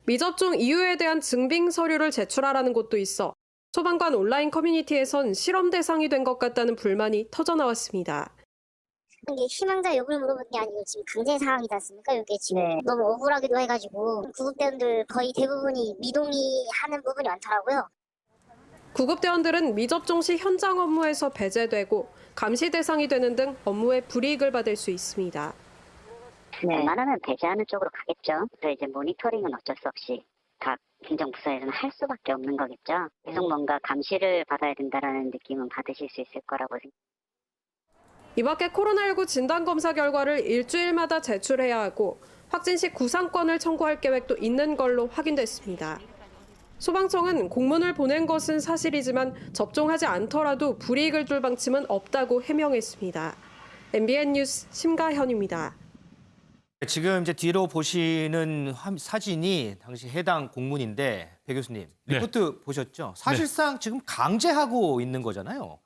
미접종 이유에 대한 증빙 서류를 제출하라는 곳도 있어 소방관 온라인 커뮤니티에선 실험 대상이 된 것 같다는 불만이 터져나왔습니다. 이게 희망자 여부를 물어보는 게 아니고 지금 강제 상황이지 않습니까? 이게 지금 너무 억울하기도 해가지고 구급대원들 거의 대부분이 미동의하는 부분이 많더라고요. 구급대원들은 미접종 시 현장 업무에서 배제되고 감시 대상이 되는 등 업무에 불이익을 받을 수 있습니다. 웬만하면 배제하는 쪽으로 가겠죠. 또 이제 모니터링은 어쩔 수 없이 각 행정부서에서는 할 수밖에 없는 거겠죠. 계속 뭔가 감시를 받아야 된다라는 느낌은 받으실 수 있을 거라고 생각합니다. 이 밖에 코로나19 진단검사 결과를 일주일마다 제출해야 하고 확진 시 구상권을 청구할 계획도 있는 걸로 확인됐습니다. 소방청은 공문을 보낸 것은 사실이지만 접종하지 않더라도 불이익을 줄 방침은 없다고 해명했습니다. MBN 뉴스 심가현입니다. 지금 이제 뒤로 보시는 사진이 당시 해당 공문인데 배 교수님 리포트 보셨죠? 사실상 지금 강제하고 있는 거잖아요.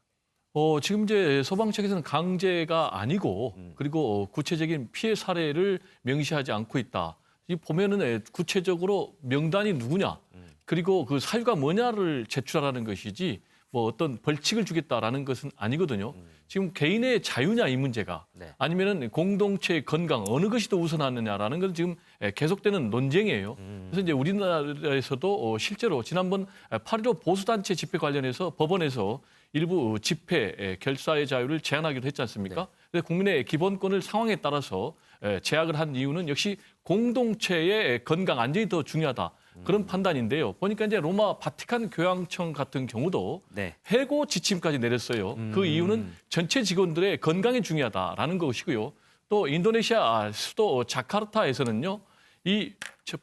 지금 이제 소방 측에서는 강제가 아니고 그리고 구체적인 피해 사례를 명시하지 않고 있다. 이 보면은 구체적으로 명단이 누구냐 그리고 그 사유가 뭐냐를 제출하라는 것이지 뭐 어떤 벌칙을 주겠다라는 것은 아니거든요. 지금 개인의 자유냐 이 문제가 아니면은 공동체의 건강 어느 것이 더 우선하느냐라는 건 지금 계속되는 논쟁이에요. 그래서 이제 우리나라에서도 실제로 지난번 8.15 보수단체 집회 관련해서 법원에서 일부 집회 결사의 자유를 제한하기도 했지 않습니까? 그래서 국민의 기본권을 상황에 따라서 제약을 한 이유는 역시 공동체의 건강 안전이 더 중요하다. 그런 판단인데요. 보니까 이제 로마 바티칸 교황청 같은 경우도 해고 지침까지 내렸어요. 그 이유는 전체 직원들의 건강이 중요하다라는 것이고요. 또 인도네시아 수도 자카르타에서는요. 이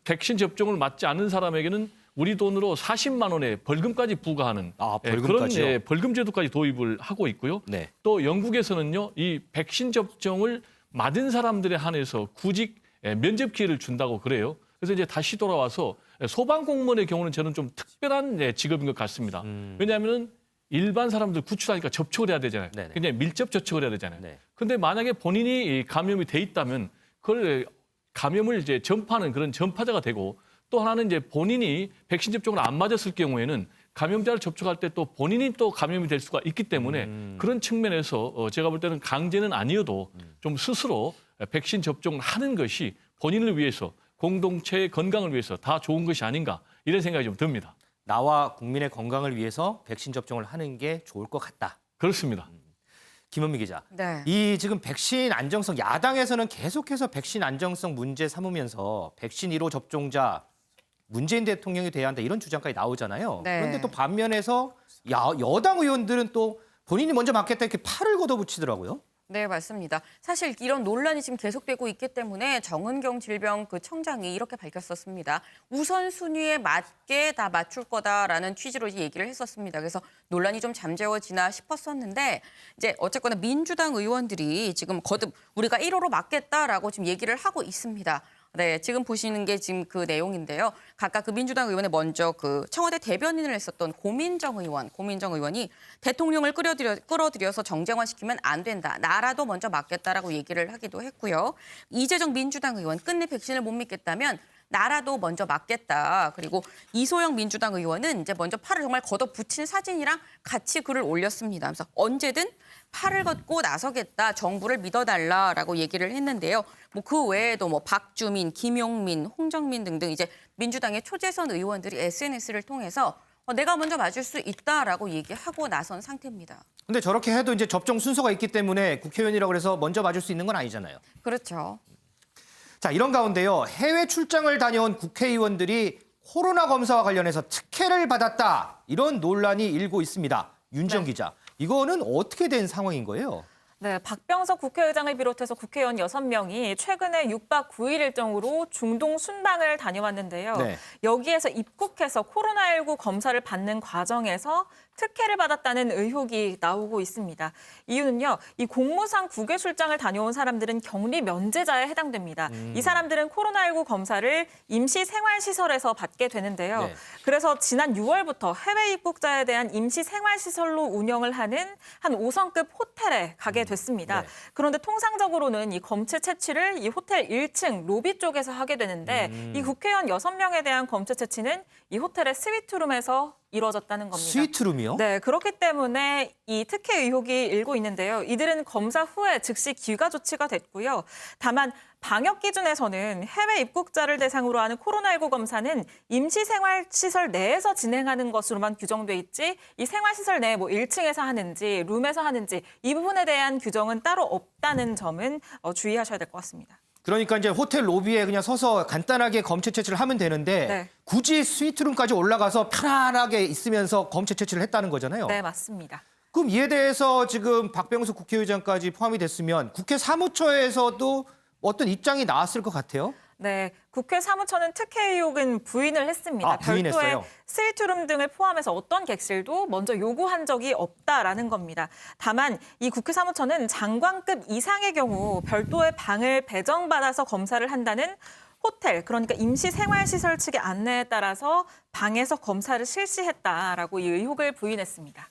백신 접종을 맞지 않는 사람에게는 우리 돈으로 40만 원의 벌금까지 부과하는 그런 벌금 제도까지 도입을 하고 있고요. 또 영국에서는요. 이 백신 접종을 맞은 사람들에 한해서 구직 면접 기회를 준다고 그래요. 그래서 이제 다시 돌아와서 소방 공무원의 경우는 저는 좀 특별한 직업인 것 같습니다. 왜냐하면 일반 사람들 구출하니까 접촉을 해야 되잖아요. 그냥 밀접 접촉을 해야 되잖아요. 그런데 만약에 본인이 감염이 돼 있다면 그걸 감염을 이제 전파하는 그런 전파자가 되고 또 하나는 이제 본인이 백신 접종을 안 맞았을 경우에는 감염자를 접촉할 때 또 본인이 또 감염이 될 수가 있기 때문에 그런 측면에서 제가 볼 때는 강제는 아니어도 좀 스스로 백신 접종을 하는 것이 본인을 위해서 공동체의 건강을 위해서 다 좋은 것이 아닌가 이런 생각이 좀 듭니다. 나와 국민의 건강을 위해서 백신 접종을 하는 게 좋을 것 같다. 그렇습니다. 김원미 기자. 이 지금 백신 안정성 야당에서는 계속해서 백신 안정성 문제 삼으면서 백신 1호 접종자 문재인 대통령이 돼야 한다 이런 주장까지 나오잖아요. 그런데 또 반면에서 여당 의원들은 또 본인이 먼저 맞겠다 이렇게 팔을 걷어붙이더라고요. 네, 맞습니다. 사실 이런 논란이 지금 계속되고 있기 때문에 정은경 질병 그 청장이 이렇게 밝혔었습니다. 우선순위에 맞게 다 맞출 거다라는 취지로 얘기를 했었습니다. 그래서 논란이 좀 잠재워지나 싶었었는데 이제 어쨌거나 민주당 의원들이 지금 거듭 우리가 1호로 맞겠다라고 지금 얘기를 하고 있습니다. 네, 지금 보시는 게 지금 그 내용인데요. 각각 그 민주당 의원에 먼저 그 청와대 대변인을 했었던 고민정 의원이 대통령을 끌어들여서 정쟁화시키면 안 된다. 나라도 먼저 맞겠다라고 얘기를 하기도 했고요. 이재정 민주당 의원 끝내 백신을 못 믿겠다면 나라도 먼저 맞겠다. 그리고 이소영 민주당 의원은 이제 먼저 팔을 정말 걷어붙인 사진이랑 같이 글을 올렸습니다. 그래서 언제든 팔을 걷고 나서겠다. 정부를 믿어달라라고 얘기를 했는데요. 뭐 그 외에도 뭐 박주민, 김용민, 홍정민 등등 이제 민주당의 초재선 의원들이 SNS를 통해서 내가 먼저 맞을 수 있다라고 얘기하고 나선 상태입니다. 근데 저렇게 해도 이제 접종 순서가 있기 때문에 국회의원이라고 해서 먼저 맞을 수 있는 건 아니잖아요. 그렇죠. 자, 이런 가운데요. 해외 출장을 다녀온 국회의원들이 코로나 검사와 관련해서 특혜를 받았다. 이런 논란이 일고 있습니다. 윤지영 기자, 이거는 어떻게 된 상황인 거예요? 네, 박병석 국회의장을 비롯해서 국회의원 6명이 최근에 6박 9일 일정으로 중동 순방을 다녀왔는데요. 네. 여기에서 입국해서 코로나19 검사를 받는 과정에서 특혜를 받았다는 의혹이 나오고 있습니다. 이유는요, 이 공무상 국외 출장을 다녀온 사람들은 격리 면제자에 해당됩니다. 이 사람들은 코로나19 검사를 임시 생활시설에서 받게 되는데요. 네. 그래서 지난 6월부터 해외 입국자에 대한 임시 생활시설로 운영을 하는 한 5성급 호텔에 가게 됐습니다. 네. 그런데 통상적으로는 이 검체 채취를 이 호텔 1층 로비 쪽에서 하게 되는데 이 국회의원 6명에 대한 검체 채취는 이 호텔의 스위트룸에서 이루어졌다는 겁니다. 스위트룸이요? 네, 그렇기 때문에 이 특혜 의혹이 일고 있는데요. 이들은 검사 후에 즉시 귀가 조치가 됐고요. 다만 방역 기준에서는 해외 입국자를 대상으로 하는 코로나19 검사는 임시생활시설 내에서 진행하는 것으로만 규정돼 있지 이 생활시설 내에 뭐 1층에서 하는지 룸에서 하는지 이 부분에 대한 규정은 따로 없다는 점은 주의하셔야 될 것 같습니다. 그러니까 이제 호텔 로비에 그냥 서서 간단하게 검체 채취를 하면 되는데 네. 굳이 스위트룸까지 올라가서 편안하게 있으면서 검체 채취를 했다는 거잖아요. 네, 맞습니다. 그럼 이에 대해서 지금 박병석 국회의장까지 포함이 됐으면 국회 사무처에서도 어떤 입장이 나왔을 것 같아요? 네, 국회 사무처는 특혜 의혹은 부인을 했습니다. 아, 부인했어요? 별도의 스위트룸 등을 포함해서 어떤 객실도 먼저 요구한 적이 없다라는 겁니다. 다만 이 국회 사무처는 장관급 이상의 경우 별도의 방을 배정받아서 검사를 한다는 호텔, 그러니까 임시생활시설 측의 안내에 따라서 방에서 검사를 실시했다라고 이 의혹을 부인했습니다.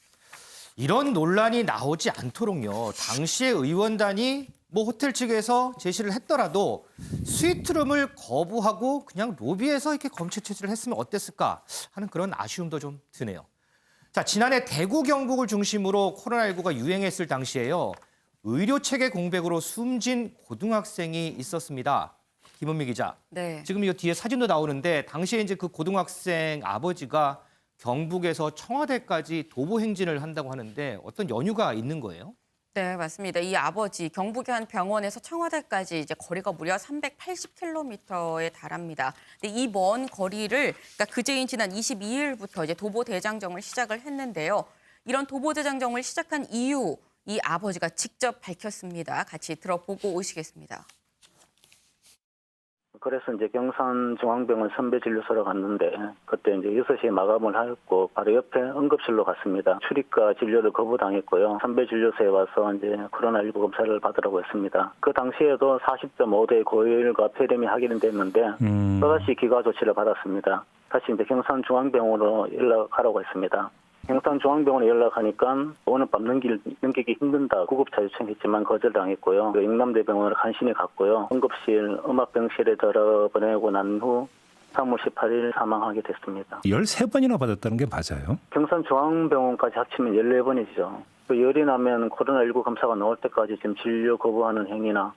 이런 논란이 나오지 않도록요. 당시에 의원단이 뭐 호텔 측에서 제시를 했더라도 스위트룸을 거부하고 그냥 로비에서 이렇게 검체 채취를 했으면 어땠을까 하는 그런 아쉬움도 좀 드네요. 자, 지난해 대구 경북을 중심으로 코로나19가 유행했을 당시에요. 의료 체계 공백으로 숨진 고등학생이 있었습니다. 김은미 기자. 네. 지금 이거 뒤에 사진도 나오는데 당시에 이제 그 고등학생 아버지가 경북에서 청와대까지 도보 행진을 한다고 하는데 어떤 연유가 있는 거예요? 네, 맞습니다. 이 아버지 경북의 한 병원에서 청와대까지 이제 거리가 무려 380km에 달합니다. 근데 이 먼 거리를 그러니까 그제인 지난 22일부터 이제 도보 대장정을 시작을 했는데요. 이런 도보 대장정을 시작한 이유 이 아버지가 직접 밝혔습니다. 같이 들어보고 오시겠습니다. 그래서 이제 경산중앙병원 선배진료소로 갔는데 그때 이제 6시에 마감을 하였고 바로 옆에 응급실로 갔습니다. 출입과 진료를 거부당했고요. 선배진료소에 와서 이제 코로나19 검사를 받으라고 했습니다. 그 당시에도 40.5대 고열과 폐렴이 확인이 됐는데 또다시 기가 조치를 받았습니다. 다시 이제 경산중앙병원으로 연락하라고 했습니다. 경산중앙병원에 연락하니까 오늘 밤 넘기기 힘든다. 구급차 요청했지만 거절당했고요. 영남대병원을 간신히 갔고요. 응급실, 음압병실에 들어보내고 난 후 3월 18일 사망하게 됐습니다. 13번이나 받았다는 게 맞아요? 경산중앙병원까지 합치면 14번이죠. 열이 나면 코로나19 검사가 나올 때까지 지금 진료 거부하는 행위나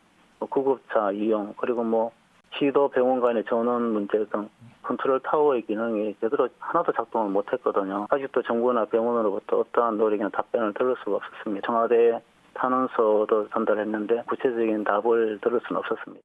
구급차 이용 그리고 시도 병원 간의 전원 문제 등 컨트롤 타워의 기능이 제대로 하나도 작동을 못했거든요. 아직도 정부나 병원으로부터 어떠한 노력이나 답변을 들을 수가 없었습니다. 청와대 탄원서도 전달했는데 구체적인 답을 들을 수는 없었습니다.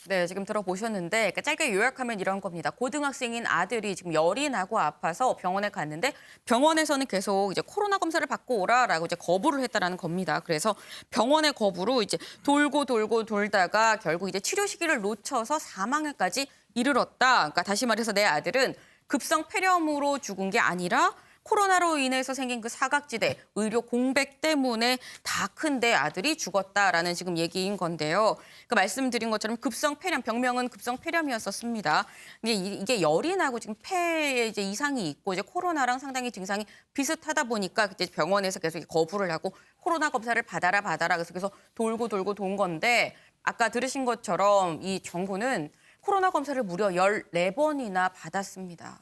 네, 지금 들어보셨는데 그러니까 짧게 요약하면 이런 겁니다. 고등학생인 아들이 지금 열이 나고 아파서 병원에 갔는데 병원에서는 계속 이제 코로나 검사를 받고 오라라고 이제 거부를 했다라는 겁니다. 그래서 병원의 거부로 이제 돌고 돌다가 결국 이제 치료 시기를 놓쳐서 사망에까지 이르렀다. 그러니까 다시 말해서 내 아들은 급성 폐렴으로 죽은 게 아니라 코로나로 인해서 생긴 그 사각지대, 의료 공백 때문에 다 큰 내 아들이 죽었다라는 지금 얘기인 건데요. 그 말씀드린 것처럼 급성 폐렴, 병명은 급성 폐렴이었었습니다. 이게 열이 나고 지금 폐에 이제 이상이 있고 이제 코로나랑 상당히 증상이 비슷하다 보니까 그때 병원에서 계속 거부를 하고 코로나 검사를 받아라. 그래서 계속 돌고 돈 건데 아까 들으신 것처럼 이 정부는 코로나 검사를 무려 14번이나 받았습니다.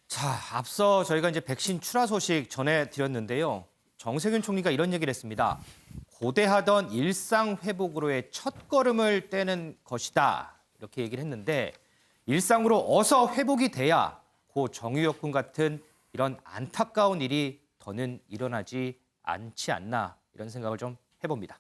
자, 앞서 저희가 이제 백신 출하 소식 전해드렸는데요. 정세균 총리가 이런 얘기를 했습니다. 고대하던 일상 회복으로의 첫걸음을 떼는 것이다. 이렇게 얘기를 했는데 일상으로 어서 회복이 돼야 고 정유엽 군 같은 이런 안타까운 일이 더는 일어나지 않지 않나 이런 생각을 좀 해봅니다.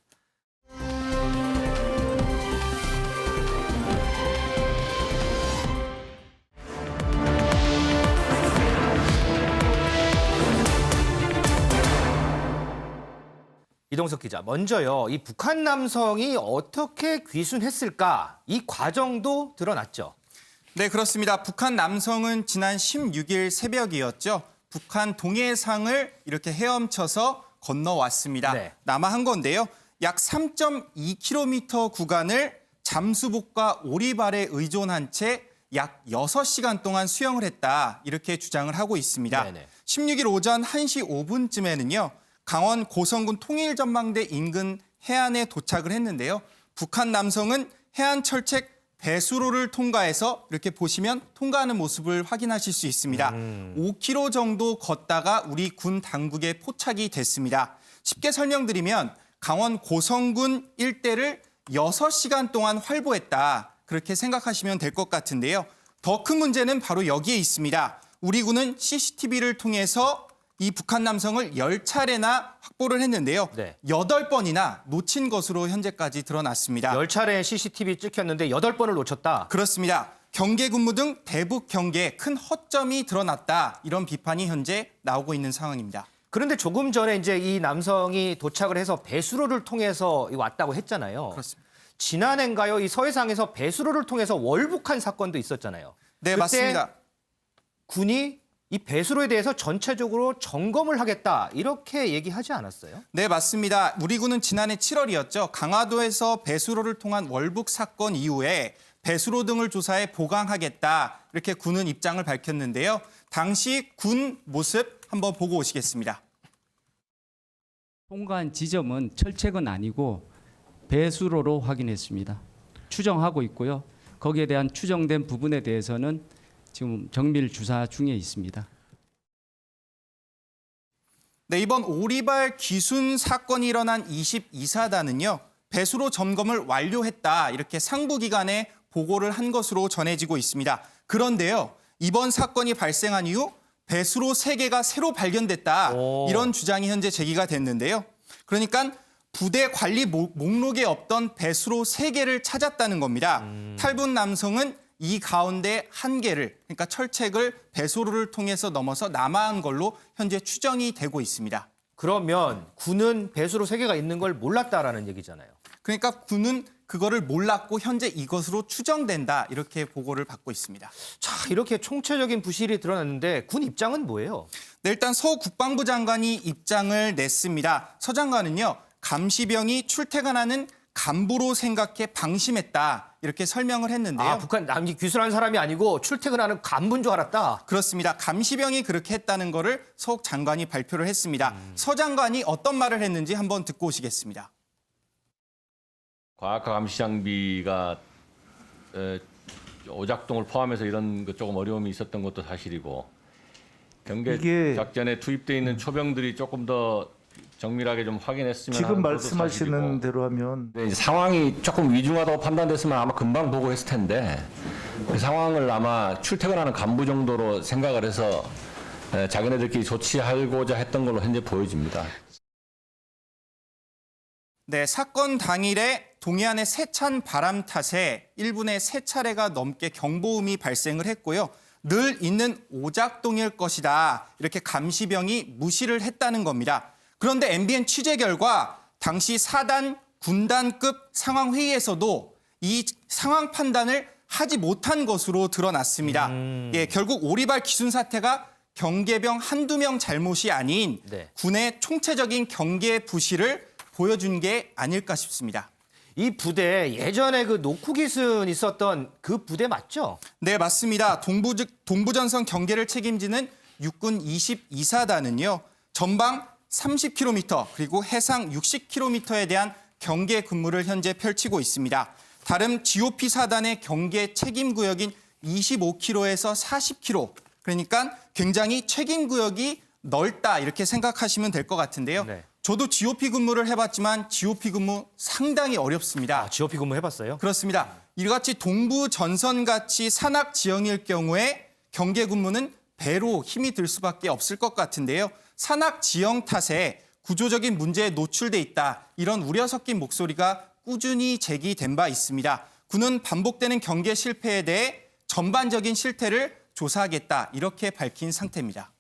이동석 기자, 먼저요. 이 북한 남성이 어떻게 귀순했을까? 이 과정도 드러났죠. 네, 그렇습니다. 북한 남성은 지난 16일 새벽이었죠. 북한 동해상을 이렇게 헤엄쳐서 건너왔습니다. 네. 남하한 건데요. 약 3.2km 구간을 잠수복과 오리발에 의존한 채 약 6시간 동안 수영을 했다. 이렇게 주장을 하고 있습니다. 네네. 16일 오전 1시 5분쯤에는요. 강원 고성군 통일전망대 인근 해안에 도착을 했는데요. 북한 남성은 해안 철책 배수로를 통과해서 이렇게 보시면 통과하는 모습을 확인하실 수 있습니다. 5km 정도 걷다가 우리 군 당국에 포착이 됐습니다. 쉽게 설명드리면 강원 고성군 일대를 6시간 동안 활보했다. 그렇게 생각하시면 될 것 같은데요. 더 큰 문제는 바로 여기에 있습니다. 우리 군은 CCTV를 통해서 이 북한 남성을 10차례나 확보를 했는데요. 네. 8번이나 놓친 것으로 현재까지 드러났습니다. 10차례 CCTV 찍혔는데 8번을 놓쳤다. 그렇습니다. 경계 근무 등 대북 경계에 큰 허점이 드러났다. 이런 비판이 현재 나오고 있는 상황입니다. 그런데 조금 전에 이제 이 남성이 도착을 해서 배수로를 통해서 왔다고 했잖아요. 그렇습니다. 지난해인가요? 이 서해상에서 배수로를 통해서 월북한 사건도 있었잖아요. 네, 그때 맞습니다. 군이 이 배수로에 대해서 전체적으로 점검을 하겠다 이렇게 얘기하지 않았어요? 네, 맞습니다. 우리 군은 지난해 7월이었죠. 강화도에서 배수로를 통한 월북 사건 이후에 배수로 등을 조사해 보강하겠다 이렇게 군은 입장을 밝혔는데요. 당시 군 모습 한번 보고 오시겠습니다. 통과한 지점은 철책은 아니고 배수로로 확인했습니다. 추정하고 있고요. 거기에 대한 추정된 부분에 대해서는 지금 정밀 주사 중에 있습니다. 네, 이번 오리발 귀순 사건이 일어난 22사단은요. 배수로 점검을 완료했다. 이렇게 상부기관에 보고를 한 것으로 전해지고 있습니다. 그런데요. 이번 사건이 발생한 이후 배수로 3개가 새로 발견됐다. 이런 주장이 현재 제기가 됐는데요. 그러니까 부대 관리 목록에 없던 배수로 3개를 찾았다는 겁니다. 탈북 남성은 이 가운데 1개를, 그러니까 철책을 배수로를 통해서 넘어서 남하한 걸로 현재 추정이 되고 있습니다. 그러면 군은 배수로 3개가 있는 걸 몰랐다라는 얘기잖아요. 그러니까 군은 그거를 몰랐고 현재 이것으로 추정된다. 이렇게 보고를 받고 있습니다. 자, 이렇게 총체적인 부실이 드러났는데 군 입장은 뭐예요? 네, 일단 서 국방부 장관이 입장을 냈습니다. 서 장관은요. 감시병이 출퇴근하는 간부로 생각해 방심했다. 이렇게 설명을 했는데요. 아, 북한 남기 귀순한 사람이 아니고 출퇴근하는 간부인 줄 알았다. 그렇습니다. 감시병이 그렇게 했다는 거를 서 장관이 발표를 했습니다. 서 장관이 어떤 말을 했는지 한번 듣고 오시겠습니다. 과학화 감시 장비가 오작동을 포함해서 이런 것 조금 어려움이 있었던 것도 사실이고 경계 작전에 투입돼 있는 초병들이 조금 더 정밀하게 좀 확인했으면 지금 말씀하시는 대로 하면 이제 상황이 조금 위중하다고 판단됐으면 아마 금방 보고했을 텐데 그 상황을 아마 출퇴근하는 간부 정도로 생각을 해서 자기네들끼리 조치하고자 했던 걸로 현재 보여집니다. 네, 사건 당일에 동해안의 세찬 바람 탓에 1분에 3차례가 넘게 경보음이 발생을 했고요. 늘 있는 오작동일 것이다. 이렇게 감시병이 무시를 했다는 겁니다. 그런데 MBN 취재 결과 당시 4단 군단급 상황회의에서도 이 상황 판단을 하지 못한 것으로 드러났습니다. 예, 결국 오리발 기순 사태가 경계병 한두 명 잘못이 아닌 군의 총체적인 경계 부실을 보여준 게 아닐까 싶습니다. 이 부대 예전에 그 노쿠기순 있었던 그 부대 맞죠? 네, 맞습니다. 동부전선 경계를 책임지는 육군 22사단은요. 전방 30km 그리고 해상 60km에 대한 경계 근무를 현재 펼치고 있습니다. 다른 GOP 사단의 경계 책임 구역인 25km에서 40km, 그러니까 굉장히 책임 구역이 넓다 이렇게 생각하시면 될 것 같은데요. 네. 저도 GOP 근무를 해봤지만 GOP 근무 상당히 어렵습니다. GOP 근무 해봤어요? 그렇습니다. 이같이 동부 전선같이 산악 지형일 경우에 경계 근무는 배로 힘이 들 수밖에 없을 것 같은데요. 산악 지형 탓에 구조적인 문제에 노출돼 있다. 이런 우려 섞인 목소리가 꾸준히 제기된 바 있습니다. 군은 반복되는 경계 실패에 대해 전반적인 실태를 조사하겠다. 이렇게 밝힌 상태입니다.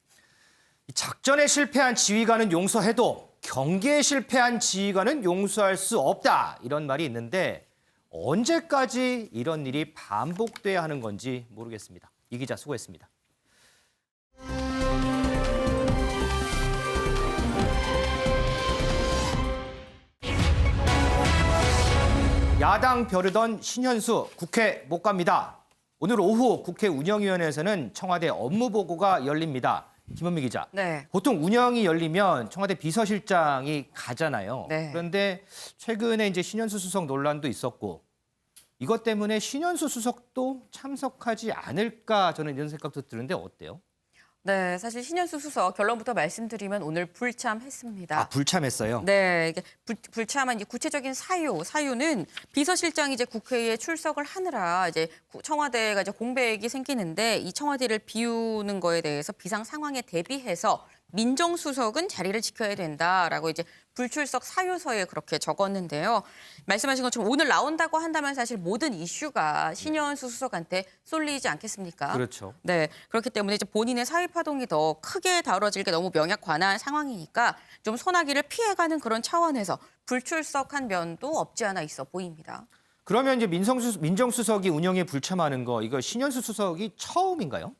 작전에 실패한 지휘관은 용서해도 경계에 실패한 지휘관은 용서할 수 없다 이런 말이 있는데 언제까지 이런 일이 반복돼야 하는 건지 모르겠습니다. 이 기자 수고했습니다. 야당 벼르던 신현수 국회 못 갑니다. 오늘 오후 국회 운영위원회에서는 청와대 업무보고가 열립니다. 김은미 기자. 네. 보통 운영이 열리면 청와대 비서실장이 가잖아요. 네. 그런데 최근에 이제 신현수 수석 논란도 있었고 이것 때문에 신현수 수석도 참석하지 않을까 저는 이런 생각도 드는데 어때요? 네, 사실 신현수 수석 결론부터 말씀드리면 오늘 불참했습니다. 아, 불참했어요? 네, 이게 불참한 이제 구체적인 사유는 비서실장이 이제 국회에 출석을 하느라 이제 청와대가 이제 공백이 생기는데 이 청와대를 비우는 거에 대해서 비상 상황에 대비해서 민정수석은 자리를 지켜야 된다라고 이제 불출석 사유서에 그렇게 적었는데요. 말씀하신 것처럼 오늘 나온다고 한다면 사실 모든 이슈가 신현수 수석한테 쏠리지 않겠습니까? 그렇죠. 네, 그렇기 때문에 이제 본인의 사회 파동이 더 크게 다뤄질 게 너무 명약관한 상황이니까 좀 소나기를 피해가는 그런 차원에서 불출석한 면도 없지 않아 있어 보입니다. 그러면 이제 민정수석이 운영에 불참하는 거 이거 신현수 수석이 처음인가요?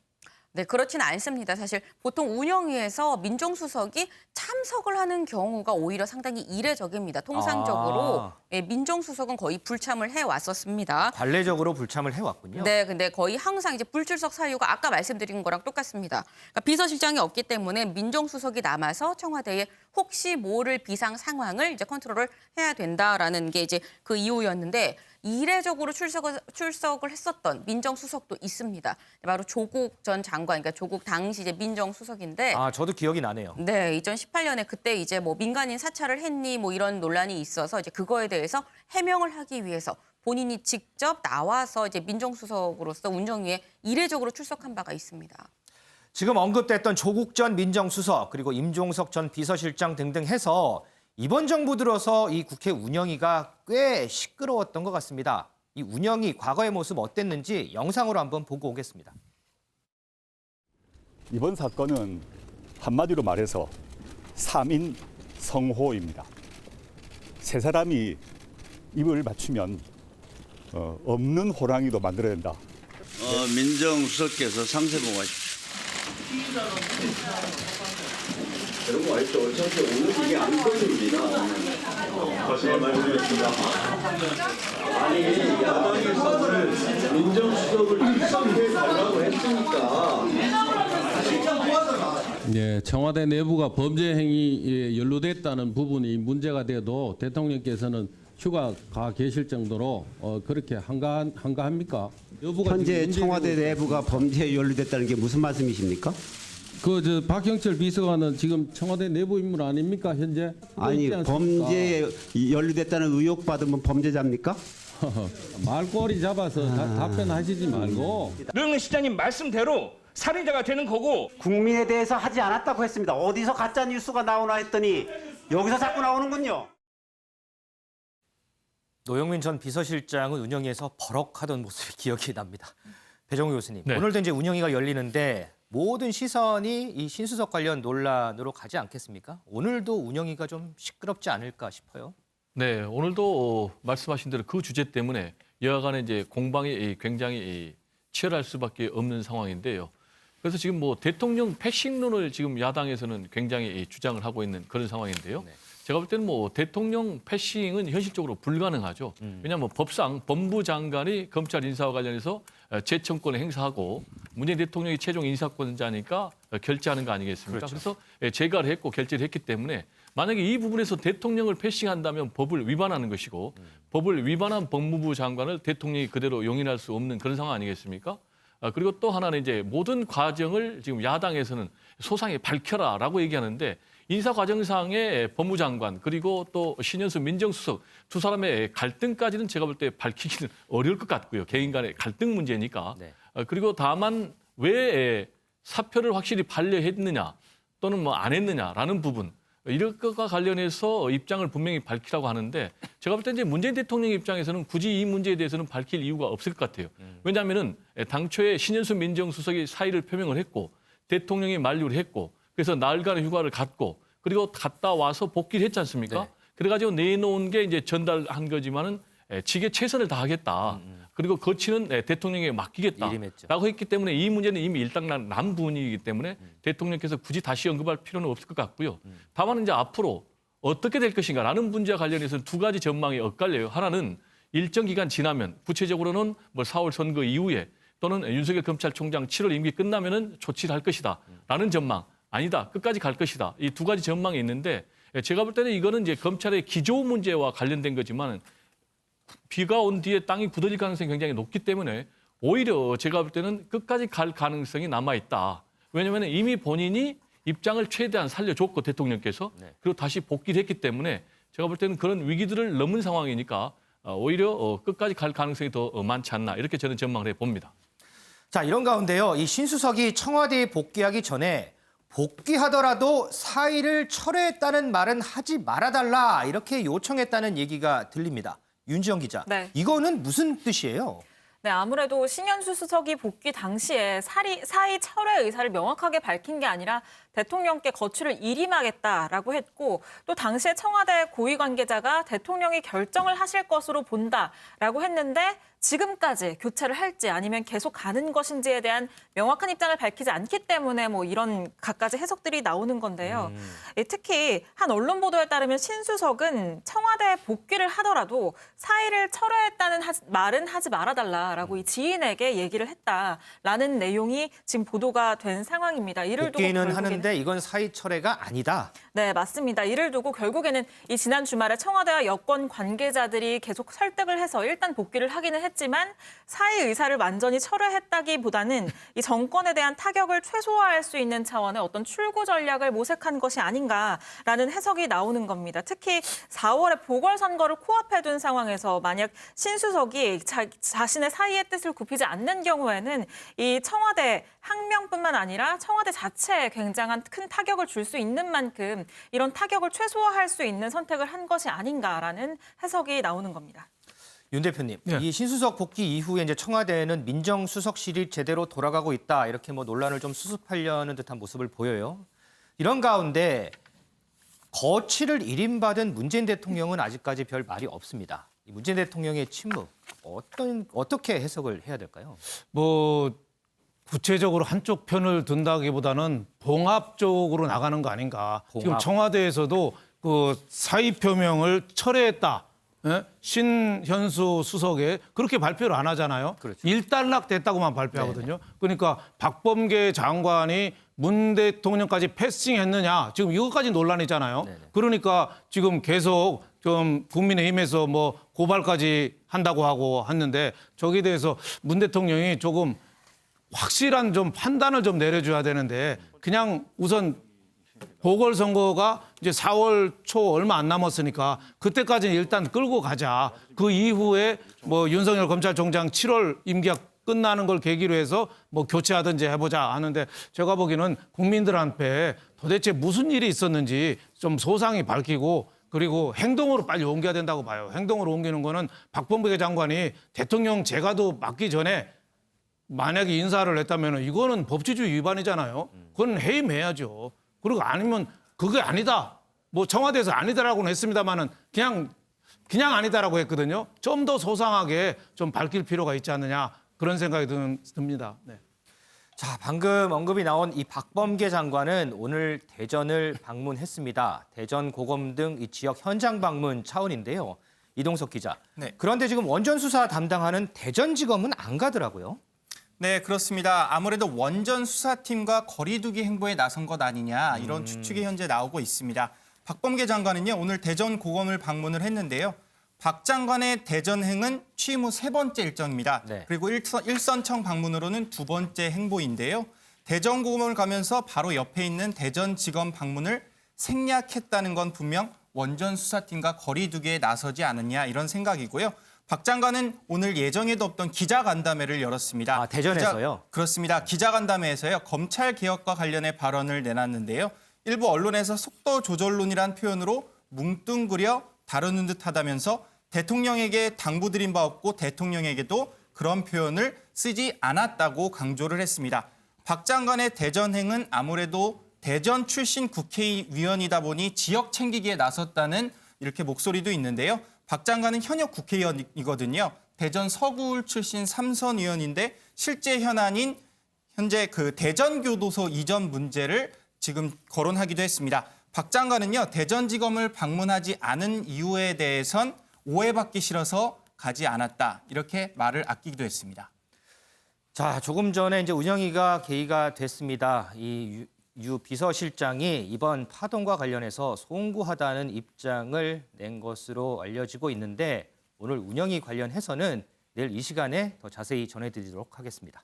네, 그렇지는 않습니다. 사실 보통 운영위에서 민정수석이 참석을 하는 경우가 오히려 상당히 이례적입니다. 통상적으로 예, 민정수석은 거의 불참을 해왔었습니다. 관례적으로 불참을 해왔군요. 네, 근데 거의 항상 이제 불출석 사유가 아까 말씀드린 거랑 똑같습니다. 그러니까 비서실장이 없기 때문에 민정수석이 남아서 청와대에 혹시 모를 비상 상황을 이제 컨트롤을 해야 된다라는 게 이제 그 이유였는데 이례적으로 출석을 했었던 민정수석도 있습니다. 바로 조국 전 장관, 그러니까 조국 당시 이제 민정수석인데. 아, 저도 기억이 나네요. 네, 2018년에 그때 이제 뭐 민간인 사찰을 했니 뭐 이런 논란이 있어서 이제 그거에 대해서 해명을 하기 위해서 본인이 직접 나와서 이제 민정수석으로서 운정위에 이례적으로 출석한 바가 있습니다. 지금 언급됐던 조국 전 민정수석 그리고 임종석 전 비서실장 등등 해서 이번 정부 들어서 이 국회 운영위가 꽤 시끄러웠던 것 같습니다. 이 운영위 과거의 모습 어땠는지 영상으로 한번 보고 오겠습니다. 이번 사건은 한마디로 말해서 3인 성호입니다. 세 사람이 입을 맞추면 없는 호랑이도 만들어야 된다. 민정수석께서 상세보고 하십시오. 여러분 알죠? 어차피 오늘 이게 안 걸립니다. 다시 말씀드리겠습니다. 아니 야당에서는 민정수석을 출석해 달라고 했으니까 네, 청와대 내부가 범죄 행위에 연루됐다는 부분이 문제가 돼도 대통령께서는 휴가 가 계실 정도로 그렇게 한가합니까? 현재 청와대 내부가 범죄에 연루됐다는 게 무슨 말씀이십니까? 박형철 비서관은 지금 청와대 내부 인물 아닙니까 현재? 아니 범죄에 연루됐다는 의혹 받으면 범죄자입니까? 말꼬리 잡아서 답변하시지 말고. 노영래 시장님 말씀대로 살인자가 되는 거고. 국민에 대해서 하지 않았다고 했습니다. 어디서 가짜 뉴스가 나오나 했더니 여기서 자꾸 나오는군요. 노영민 전 비서실장은 운영위에서 버럭하던 모습이 기억이 납니다. 배정우 교수님, 네. 오늘도 이제 운영위가 열리는데 모든 시선이 이 신수석 관련 논란으로 가지 않겠습니까? 오늘도 운영위가 좀 시끄럽지 않을까 싶어요. 네, 오늘도 말씀하신 대로 그 주제 때문에 여하간에 이제 공방이 굉장히 치열할 수밖에 없는 상황인데요. 그래서 지금 뭐 대통령 패싱론을 지금 야당에서는 굉장히 주장을 하고 있는 그런 상황인데요. 네. 제가 볼 때는 뭐 대통령 패싱은 현실적으로 불가능하죠. 왜냐하면 법상 법무장관이 검찰 인사와 관련해서 재청권을 행사하고 문재인 대통령이 최종 인사권자니까 결재하는 거 아니겠습니까? 그렇죠. 그래서 제가를 했고 결재를 했기 때문에 만약에 이 부분에서 대통령을 패싱한다면 법을 위반하는 것이고 법을 위반한 법무부 장관을 대통령이 그대로 용인할 수 없는 그런 상황 아니겠습니까? 그리고 또 하나는 이제 모든 과정을 지금 야당에서는 소상히 밝혀라라고 얘기하는데 인사 과정상의 법무장관 그리고 또 신현수 민정수석 두 사람의 갈등까지는 제가 볼 때 밝히기는 어려울 것 같고요. 개인 간의 갈등 문제니까. 네. 그리고 다만 왜 사표를 확실히 반려했느냐 또는 뭐 안 했느냐라는 부분 이런 것과 관련해서 입장을 분명히 밝히라고 하는데 제가 볼 때 이제 문재인 대통령 입장에서는 굳이 이 문제에 대해서는 밝힐 이유가 없을 것 같아요. 왜냐하면은 당초에 신현수 민정수석이 사의를 표명을 했고 대통령이 만류를 했고 그래서 나흘간의 휴가를 갖고 그리고 갔다 와서 복귀를 했지 않습니까? 네. 그래가지고 내놓은 게 이제 전달한 거지만은 지게 최선을 다하겠다. 그리고 거치는 대통령에게 맡기겠다라고 했기 때문에 이 문제는 이미 일단락 난 부분이기 때문에 대통령께서 굳이 다시 언급할 필요는 없을 것 같고요. 다만 이제 앞으로 어떻게 될 것인가라는 문제와 관련해서는 두 가지 전망이 엇갈려요. 하나는 일정 기간 지나면 구체적으로는 뭐 4월 선거 이후에 또는 윤석열 검찰총장 7월 임기 끝나면은 조치를 할 것이다라는 전망. 아니다. 끝까지 갈 것이다. 이 두 가지 전망이 있는데 제가 볼 때는 이거는 이제 검찰의 기조 문제와 관련된 거지만 비가 온 뒤에 땅이 굳어질 가능성이 굉장히 높기 때문에 오히려 제가 볼 때는 끝까지 갈 가능성이 남아있다. 왜냐하면 이미 본인이 입장을 최대한 살려줬고 대통령께서 그리고 다시 복귀를 했기 때문에 제가 볼 때는 그런 위기들을 넘은 상황이니까 오히려 끝까지 갈 가능성이 더 많지 않나 이렇게 저는 전망을 해봅니다. 자, 이런 가운데요. 이 신수석이 청와대에 복귀하기 전에 복귀하더라도 사의를 철회했다는 말은 하지 말아달라 이렇게 요청했다는 얘기가 들립니다. 윤지영 기자, 네. 이거는 무슨 뜻이에요? 네, 아무래도 신현수 수석이 복귀 당시에 사의 철회 의사를 명확하게 밝힌 게 아니라 대통령께 거취를 일임하겠다라고 했고 또 당시에 청와대 고위 관계자가 대통령이 결정을 하실 것으로 본다라고 했는데 지금까지 교체를 할지 아니면 계속 가는 것인지에 대한 명확한 입장을 밝히지 않기 때문에 뭐 이런 갖가지 해석들이 나오는 건데요. 특히 한 언론 보도에 따르면 신 수석은 청와대 복귀를 하더라도 사의를 철회했다는 말은 하지 말아달라라고 이 지인에게 얘기를 했다라는 내용이 지금 보도가 된 상황입니다. 이를 두고 복귀는 하는데 이건 사의 철회가 아니다. 네, 맞습니다. 이를 두고 결국에는 이 지난 주말에 청와대와 여권 관계자들이 계속 설득을 해서 일단 복귀를 하기는 했지만 사의 의사를 완전히 철회했다기보다는 이 정권에 대한 타격을 최소화할 수 있는 차원의 어떤 출구 전략을 모색한 것이 아닌가라는 해석이 나오는 겁니다. 특히 4월에 보궐선거를 코앞에 둔 상황에서 만약 신수석이 자신의 사의의 뜻을 굽히지 않는 경우에는 이 청와대 항명뿐만 아니라 청와대 자체에 굉장한 큰 타격을 줄 수 있는 만큼 이런 타격을 최소화할 수 있는 선택을 한 것이 아닌가라는 해석이 나오는 겁니다. 윤 대표님, 네. 이 신수석 복귀 이후에 이제 청와대는 민정수석실이 제대로 돌아가고 있다 이렇게 뭐 논란을 좀 수습하려는 듯한 모습을 보여요. 이런 가운데 거취를 일임받은 문재인 대통령은 아직까지 별 말이 없습니다. 이 문재인 대통령의 침묵 어떻게 해석을 해야 될까요? 뭐 구체적으로 한쪽 편을 든다기보다는 봉합 쪽으로 나가는 거 아닌가. 봉합. 지금 청와대에서도 그 사의 표명을 철회했다. 예? 신현수 수석에 그렇게 발표를 안 하잖아요. 그렇죠. 일단락 됐다고만 발표하거든요. 그러니까 박범계 장관이 문 대통령까지 패싱했느냐. 지금 이것까지 논란이잖아요. 그러니까 지금 계속 좀 국민의힘에서 뭐 고발까지 한다고 하고 했는데 저기에 대해서 문 대통령이 조금 확실한 좀 판단을 좀 내려줘야 되는데 그냥 우선 보궐선거가 이제 4월 초 얼마 안 남았으니까 그때까지는 일단 끌고 가자. 그 이후에 뭐 윤석열 검찰총장 7월 임기가 끝나는 걸 계기로 해서 뭐 교체하든지 해보자 하는데 제가 보기에는 국민들한테 도대체 무슨 일이 있었는지 좀 소상히 밝히고 그리고 행동으로 빨리 옮겨야 된다고 봐요. 행동으로 옮기는 거는 박범계 장관이 대통령 재가도 맡기 전에 만약에 인사를 했다면 이거는 법치주의 위반이잖아요. 그건 해임해야죠. 그리고 아니면 그게 아니다. 뭐 청와대에서 아니다라고는 했습니다만은 그냥 아니다라고 했거든요. 좀 더 소상하게 좀 밝힐 필요가 있지 않느냐 그런 생각이 듭니다. 네. 자, 방금 언급이 나온 이 박범계 장관은 오늘 대전을 방문했습니다. 대전 고검 등 이 지역 현장 방문 차원인데요. 이동석 기자. 네. 그런데 지금 원전 수사 담당하는 대전지검은 안 가더라고요. 네, 그렇습니다. 아무래도 원전 수사팀과 거리두기 행보에 나선 것 아니냐 이런 추측이 현재 나오고 있습니다. 박범계 장관은요, 오늘 대전 고검을 방문을 했는데요. 박 장관의 대전행은 취임 후 3번째 일정입니다. 네. 그리고 일선청 방문으로는 2번째 행보인데요. 대전 고검을 가면서 바로 옆에 있는 대전지검 방문을 생략했다는 건 분명 원전 수사팀과 거리두기에 나서지 않았냐 이런 생각이고요. 박 장관은 오늘 예정에도 없던 기자간담회를 열었습니다. 아, 대전에서요? 그렇습니다. 기자간담회에서요. 검찰 개혁과 관련해 발언을 내놨는데요. 일부 언론에서 속도 조절론이란 표현으로 뭉뚱그려 다루는 듯하다면서 대통령에게 당부드린 바 없고 대통령에게도 그런 표현을 쓰지 않았다고 강조를 했습니다. 박 장관의 대전행은 아무래도 대전 출신 국회의원이다 보니 지역 챙기기에 나섰다는 이렇게 목소리도 있는데요. 박 장관은 현역 국회의원이거든요. 대전 서구울 출신 3선 의원인데 실제 현안인 현재 그 대전교도소 이전 문제를 지금 거론하기도 했습니다. 박 장관은요, 대전지검을 방문하지 않은 이유에 대해선 오해받기 싫어서 가지 않았다. 이렇게 말을 아끼기도 했습니다. 자, 조금 전에 이제 운영위가 개의가 됐습니다. 이 유 비서실장이 이번 파동과 관련해서 송구하다는 입장을 낸 것으로 알려지고 있는데 오늘 운영위 관련해서는 내일 이 시간에 더 자세히 전해드리도록 하겠습니다.